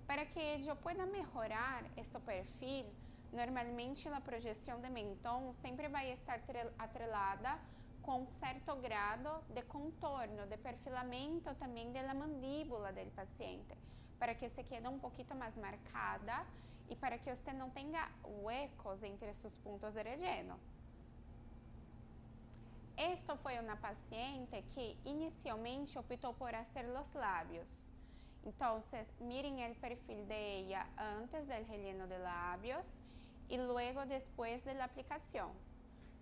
Para que eu pueda melhorar este perfil, normalmente a projeção de mentón sempre vai estar atrelada com certo grado de contorno, de perfilamento também da mandíbula do paciente, para que se quede um pouquinho mais marcada e para que você não tenha huecos entre seus pontos de relleno. Esta foi uma paciente que inicialmente optou por fazer os lábios Entonces, miren el perfil de ella antes del relleno de labios y luego después de la aplicación.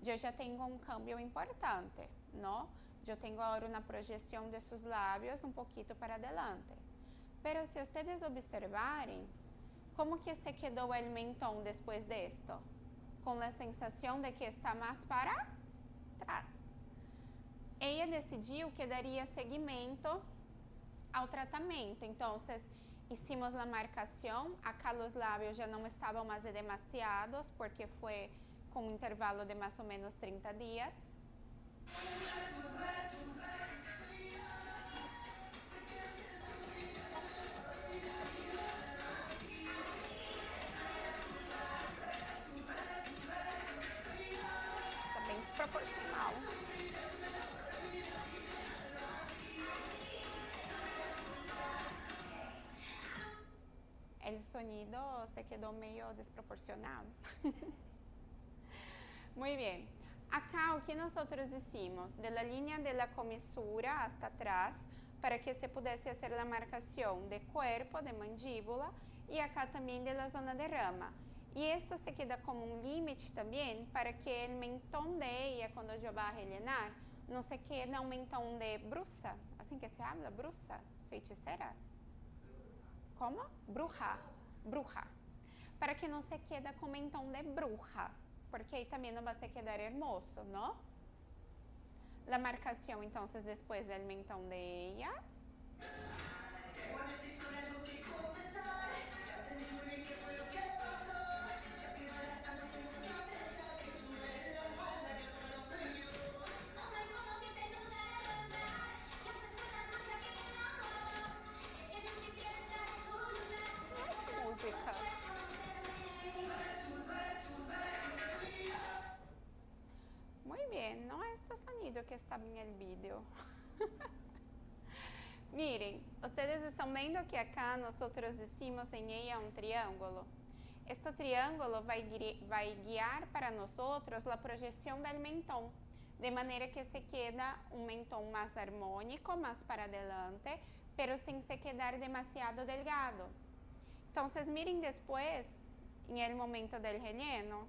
Yo ya tengo un cambio importante, ¿no? Yo tengo ahora una proyección de sus labios un poquito para adelante. Pero si ustedes observarem, como que se quedó el mentón después de esto? Con la sensación de que está más para atrás. Ella decidiu que daria seguimento ao tratamento. Então, hicimos a marcação. Acá os lábios já não estavam mais demasiados, porque foi com um intervalo de mais ou menos 30 dias. Está bem desproporcional. El sonido se quedó meio desproporcionado. Muy bien. Acá o que nosotros hicimos, de la línea de la comisura hasta atrás, para que se pudesse hacer la marcación de cuerpo, de mandíbula, y acá también de la zona de rama. Y esto se queda como un límite también para que el mentón de ella, cuando yo va a rellenar, no se queda un mentón de bruxa, así que se habla, bruxa, feiticeira. Como? Bruja. Para que não se quede com mentão de bruja, porque aí também não vai se quedar hermoso, não? La marcação, então, depois del mentão de ella. Música. Muy bien, no es este sonido que estaba en el video. Miren, ustedes están viendo que acá nosotros hicimos en ella un triángulo. Este triángulo va a guiar para nosotros la proyección del mentón, de manera que se queda un mentón más armónico, más para adelante, pero sin se quedar demasiado delgado. Entonces, miren después, en el momento del relleno.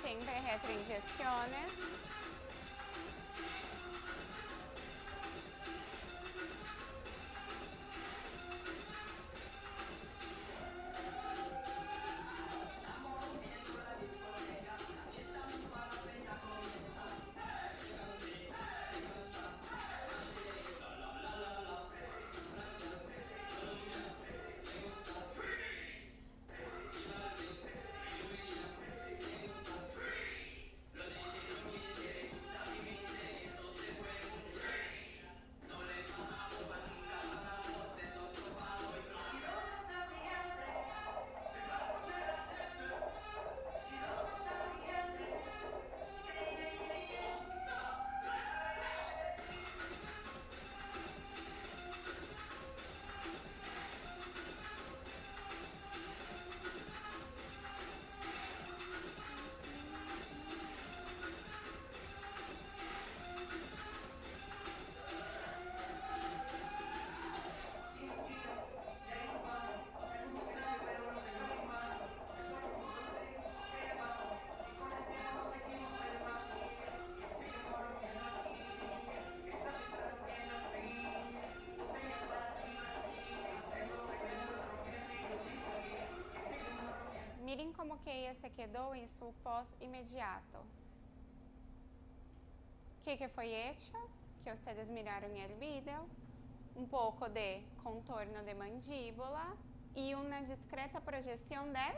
Siempre retroinyecciones. Miren como que ella se quedó en su pós inmediato. ¿Qué fue hecho? Que ustedes miraron el video. un poco de contorno de mandíbula y una discreta proyección del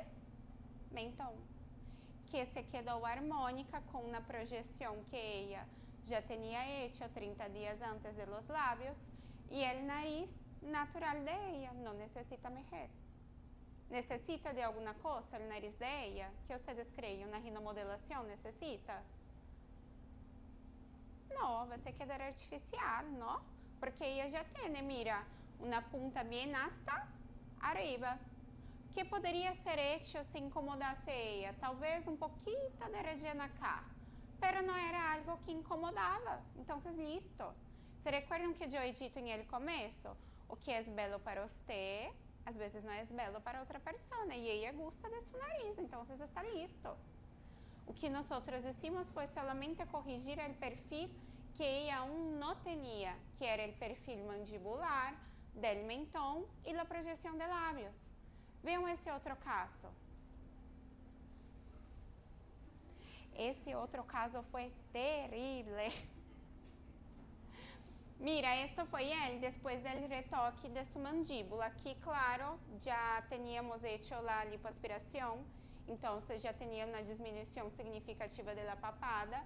mentón, que se quedó armónica con una proyección que ella ya tenía hecha 30 días antes de los labios y el nariz natural de ella, no necesita mejer. ¿Necesita de alguna cosa el nariz de ella? ¿Qué ustedes creen? ¿Una rinomodelación necesita? No, va a quedar artificial, ¿no? Porque ella ya tiene, mira, una punta bien hasta arriba. ¿Qué podría ser hecho si incomodase ella? Talvez un poquito de relleno acá, pero no era algo que incomodaba. Entonces, listo. ¿Se recuerdan que yo he dicho en el comienzo? O que es belo para usted, às vezes não é belo para outra pessoa, e ela gosta de seu nariz, então está listo. O que nós hicimos foi solamente corrigir o perfil que ela aún não tinha, que era o perfil mandibular, del mentón e a projeção de lábios. Vejam esse outro caso. Esse outro caso foi terrível. Mira, esto foi ele depois do retoque de sua mandíbula. Aqui, claro, já tínhamos hecho a lipoaspiração, então já tinha uma diminuição significativa da papada.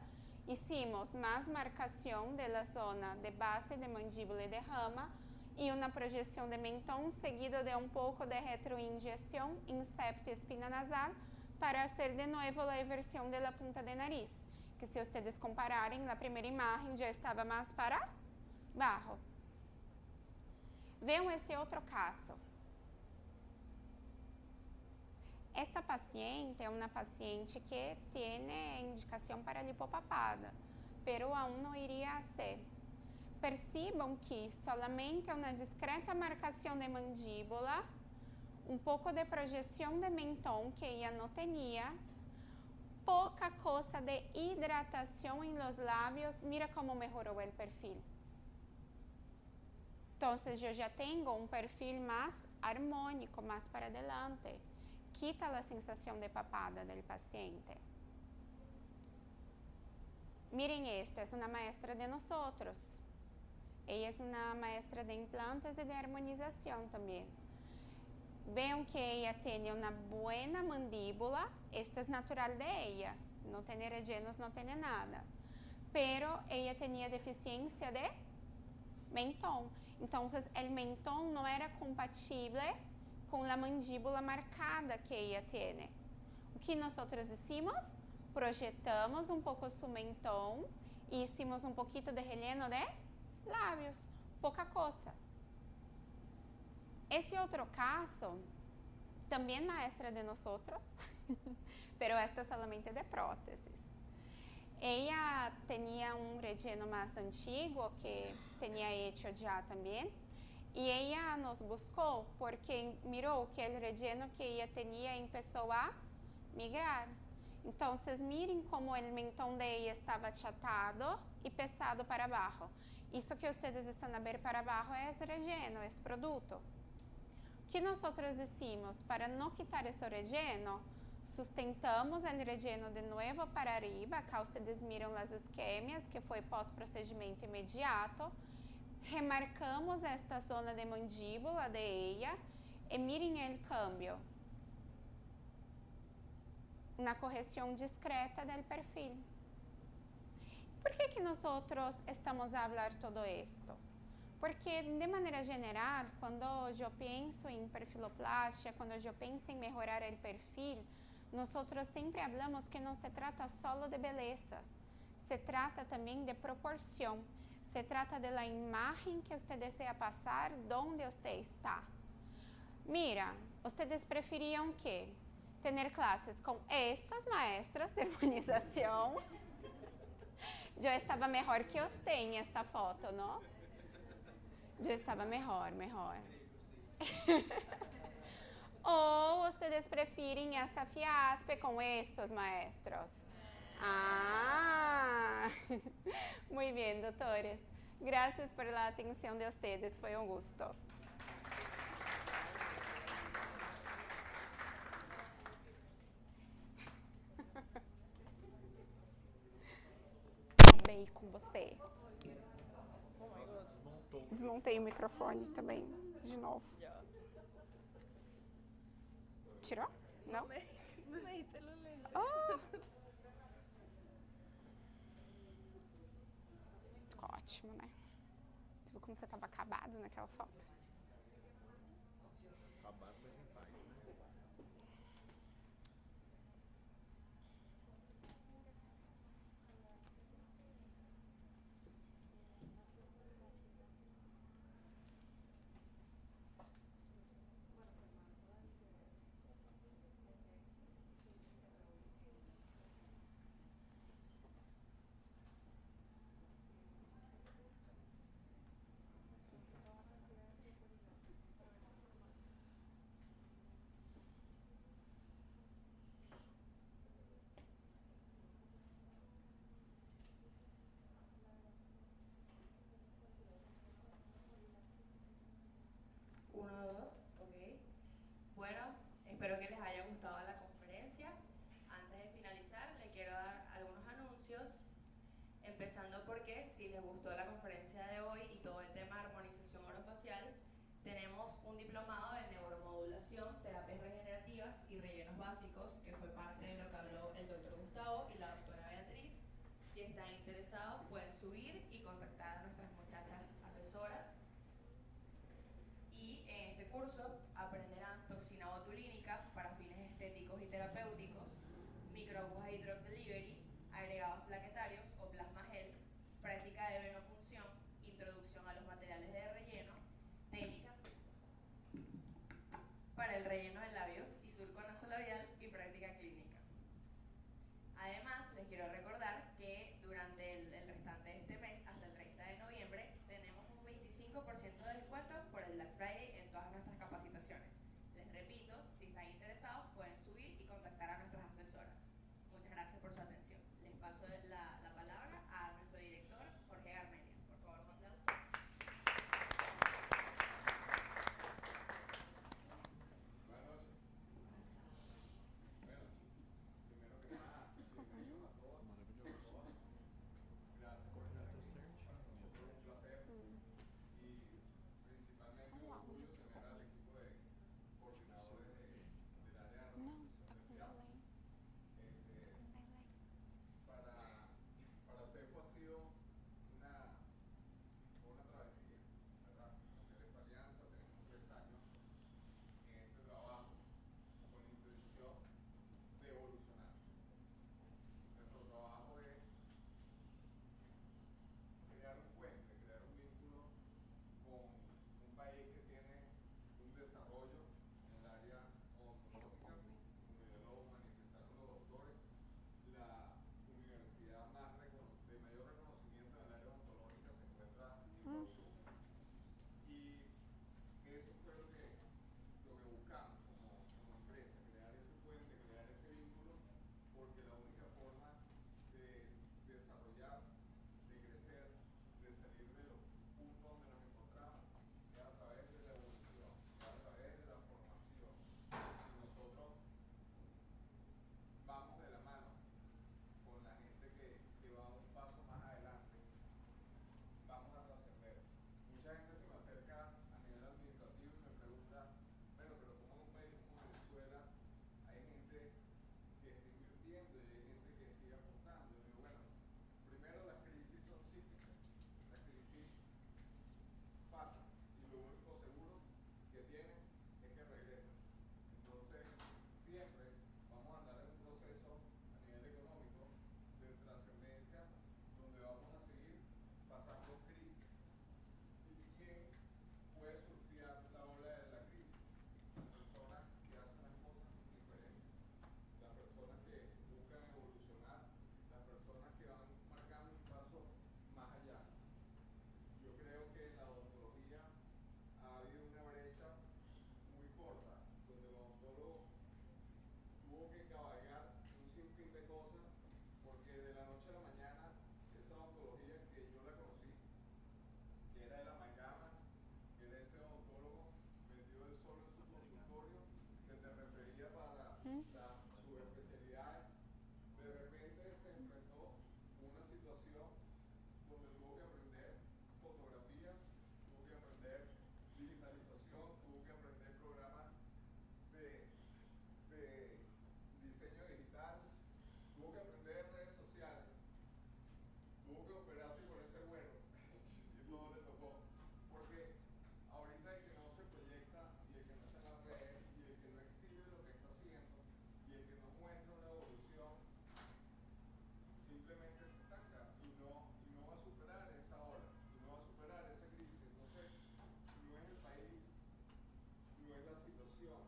Hicimos mais marcação da zona de base de mandíbula e de rama e uma projeção de mentón seguido de um pouco de retroinjeção em septo e espina nasal para fazer de novo a inversão da punta de nariz, que se vocês compararem, na primeira imagem já estava mais para bajo. Vejam esse outro caso. Esta paciente é uma paciente que tem indicação para lipopapada, pero aún não iria ser. Percebam que solamente uma discreta marcação de mandíbula, um pouco de projeção de mentón que ela não tinha, pouca coisa de hidratação em los lábios. Mira como melhorou o perfil. Então, eu já tenho um perfil mais harmônico, mais para adelante. Quita a sensação de papada do paciente. Miren esto, é uma maestra de nós. Ela é uma maestra de implantes e de harmonização também. Vejam que ela tem uma boa mandíbula. Esto é natural de ela. Não tem rellenos, não tem nada. Pero ela tinha deficiência de mentón. Então, o mentón não era compatível com a mandíbula marcada que ela tem. O que nós hicimos? Projetamos um pouco su mentón e hicimos um pouquinho de relleno de lábios. Pouca coisa. Esse outro caso, também maestra de nós, pero esta solamente de próteses. Ella tinha relleno mais antigo que tinha hecho já também. E ella nos buscou porque mirou que o relleno que ella tinha começou a migrar. Então, mirem como o mentón de ella estava achatado e pesado para baixo. Isso que vocês estão a ver para baixo é relleno, é produto. O que nós hicimos para não quitar esse relleno? Sustentamos o relleno de novo para arriba. Acá vocês miram as isquémias, que foi pós-procedimento imediato. Remarcamos esta zona de mandíbula de ella e mirem o câmbio na correção discreta do perfil. Por que nós estamos a falar todo isto? Porque, de maneira geral, quando eu penso em perfiloplastia, quando eu penso em melhorar o perfil, nós sempre falamos que não se trata só de beleza, se trata também de proporção. Se trata da imagem que você deseja passar, onde você está. Mira, vocês preferiam que ter classes com estas maestras de harmonização? Eu estava melhor que você em esta foto, não? Eu estava melhor. Ou vocês preferem esta fiaspe com estes maestros? Ah, muy bien, doctores. Gracias por la atención de ustedes, fue un gusto. Bem com você. Desmontei o microfone também, de novo. Tirou? Não? Oh! Ficou ótimo, né? Você viu como você tava acabado naquela foto? Acabado, mas em paz, né? Uno, dos, ok. Bueno, espero que les haya gustado la conferencia. Antes de finalizar, le quiero dar algunos anuncios, empezando porque si les gustó la conferencia de hoy y todo el tema de armonización orofacial, tenemos un diplomado de neuromodulación, terapias regenerativas y rellenos básicos, que fue parte de lo que habló el doctor Gustavo y la doctora Beatriz. Si están interesados, pueden subir y contactar a nuestras muchachas asesoras. Y en este curso aprenderán toxina botulínica para fines estéticos y terapéuticos, microagujas y drug delivery, agregados plaquetarios o plasma gel, práctica de venopunción, introducción a los materiales de relleno, técnicas para el relleno de labios y surco nasolabial y práctica clínica. Además, les quiero recordar que durante el restante de este mes, hasta el 30 de noviembre, tenemos un 25% de descuento por el Black Friday en todas nuestras capacitaciones. Les repito, si están interesados, pueden subir y contactar a nuestras relación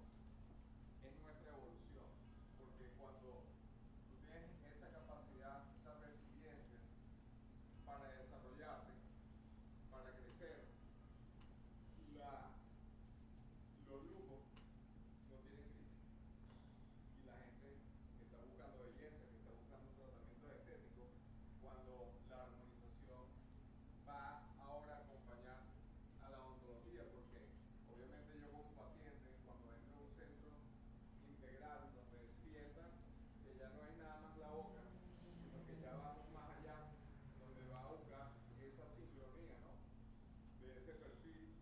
es nuestra evolución, porque cuando tú tienes esa capacidad, esa resiliencia para desarrollarte, para crecer, los lujos no tienen crisis. Y la gente que está buscando belleza, que está buscando tratamientos estéticos, cuando la armonización va ahora a acompañar a la odontología, porque obviamente yo como paciente, cuando entro a un centro integral donde sientan que ya no hay nada más la boca, sino que ya vamos más allá, donde va a buscar esa sincronía, ¿no?, de ese perfil,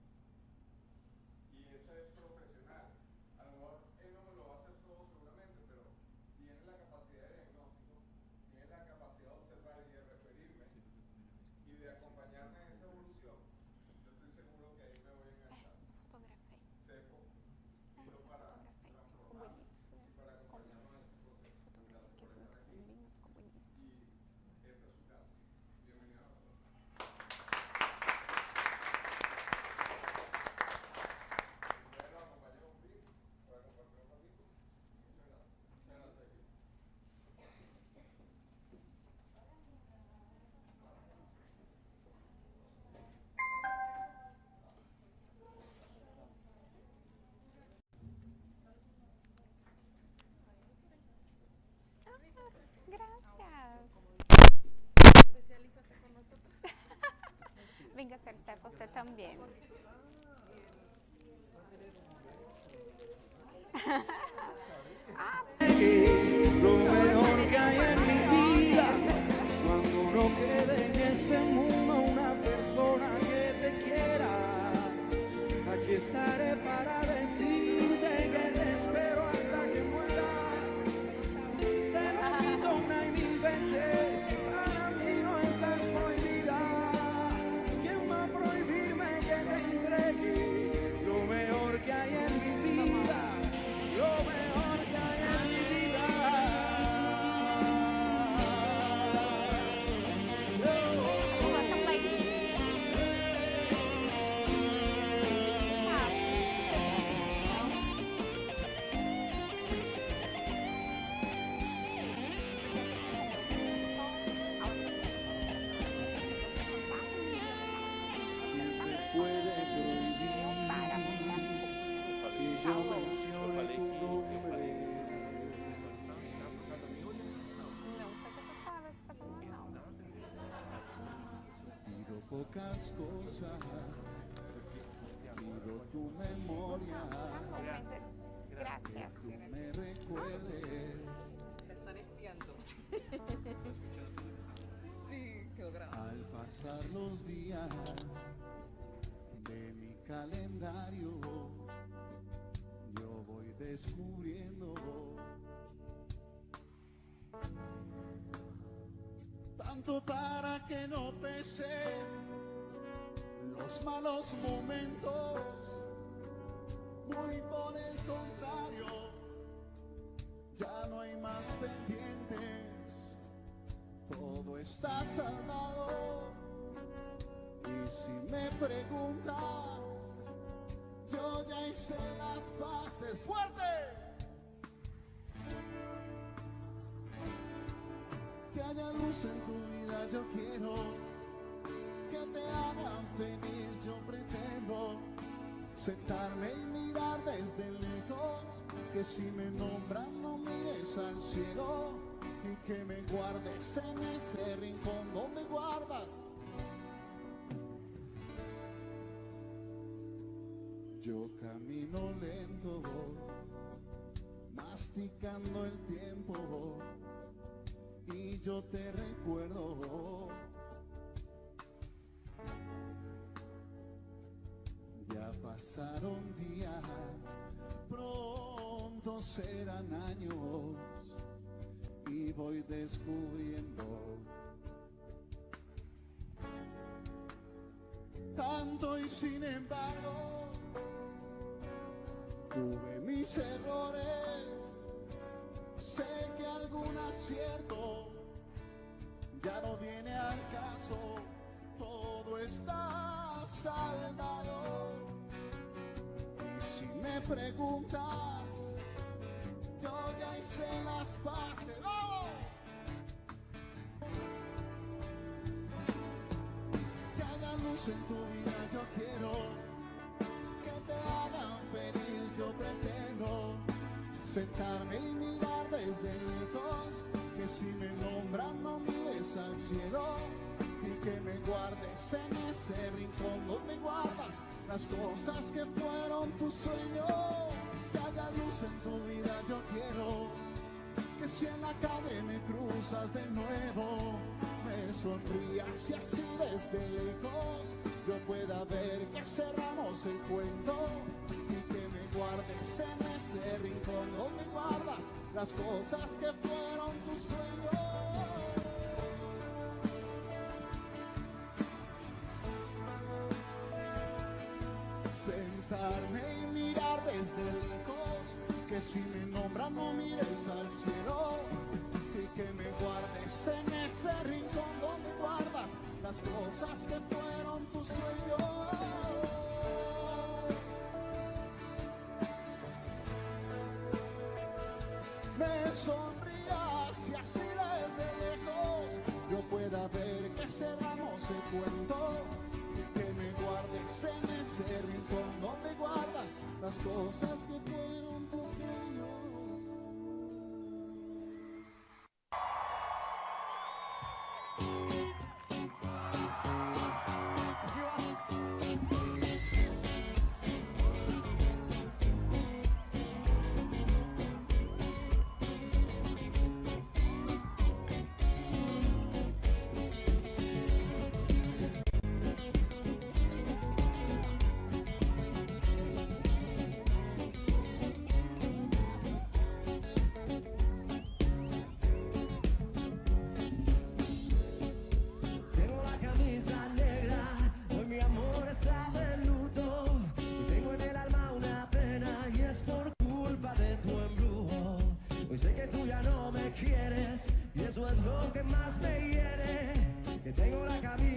y ese es profesional. A lo mejor él no me lo va a hacer todo seguramente, pero tiene la capacidad de diagnóstico, tiene la capacidad de observar y de referirme y de acompañarme en esa evolución. Yo estoy seguro que ahí me voy a enganchar. Cefo vino para transformar y para acompañarnos en ese proceso. Gracias por estar aquí. Y esta es su casa. Bienvenido a todos. Ustedes nos acompañan un fin para compartir un ratito. Muchas gracias. Muchas gracias, equipo. Gracias. Especialízate con nosotros. Venga a ser Cefo usted también. Lo mejor que hay en mi vida, cuando no quede en este mundo una persona que te quiera, aquí estaré para decirte que te espero hasta que muera. Te lo repito una y mil veces, para mí no estás prohibida. ¿Quién va a prohibirme que te entregue lo mejor que hay en mi vida? Lo mejor que hay en mi vida. Puede prohibir que yo mencione tu nombre. Pido pocas cosas, pido tu memoria, Gracias. tú me recuerdes. La están espiando. Sí, quedó grabado. Al pasar los días de mi calendario, yo voy descubriendo tanto para que no pese los malos momentos. Muy por el contrario, ya no hay más pendientes, todo está saldado. Y si me preguntas, yo ya hice las paces. ¡Fuerte! Que haya luz en tu vida, yo quiero que te hagan feliz. Yo pretendo sentarme y mirar desde lejos, que si me nombran no mires al cielo, y que me guardes en ese rincón donde guardas. Yo camino lento, masticando el tiempo, y yo te recuerdo. Ya pasaron días, pronto serán años, y voy descubriendo tanto, y sin embargo tuve mis errores. Sé que algún acierto ya no viene al caso, todo está saldado. Y si me preguntas, yo ya hice las paces. ¡Vamos! Que haya luz en tu vida, yo quiero que te hagan feliz, yo pretendo sentarme y mirar desde lejos, que si me nombran no mires al cielo, y que me guardes en ese rincón donde guardas las cosas que fueron tu sueño. Que haya luz en tu vida, yo quiero que si en la calle me cruzas de nuevo, me sonrías y así desde lejos yo pueda ver que cerramos el cuento, y que me guardes en ese rincón donde guardas las cosas que fueron tu sueño. Sentarme y mirar desde lejos, que si me nombran no mires al cielo, y que me guardes en ese rincón donde guardas las cosas que fueron tu sueño. Me sonrías y así desde lejos yo pueda ver que cerramos el cuento, y que me guardes en ese rincón donde guardas las cosas que fueron tu sueño. Sé que tú ya no me quieres y eso es lo que más me hiere, que tengo la camisa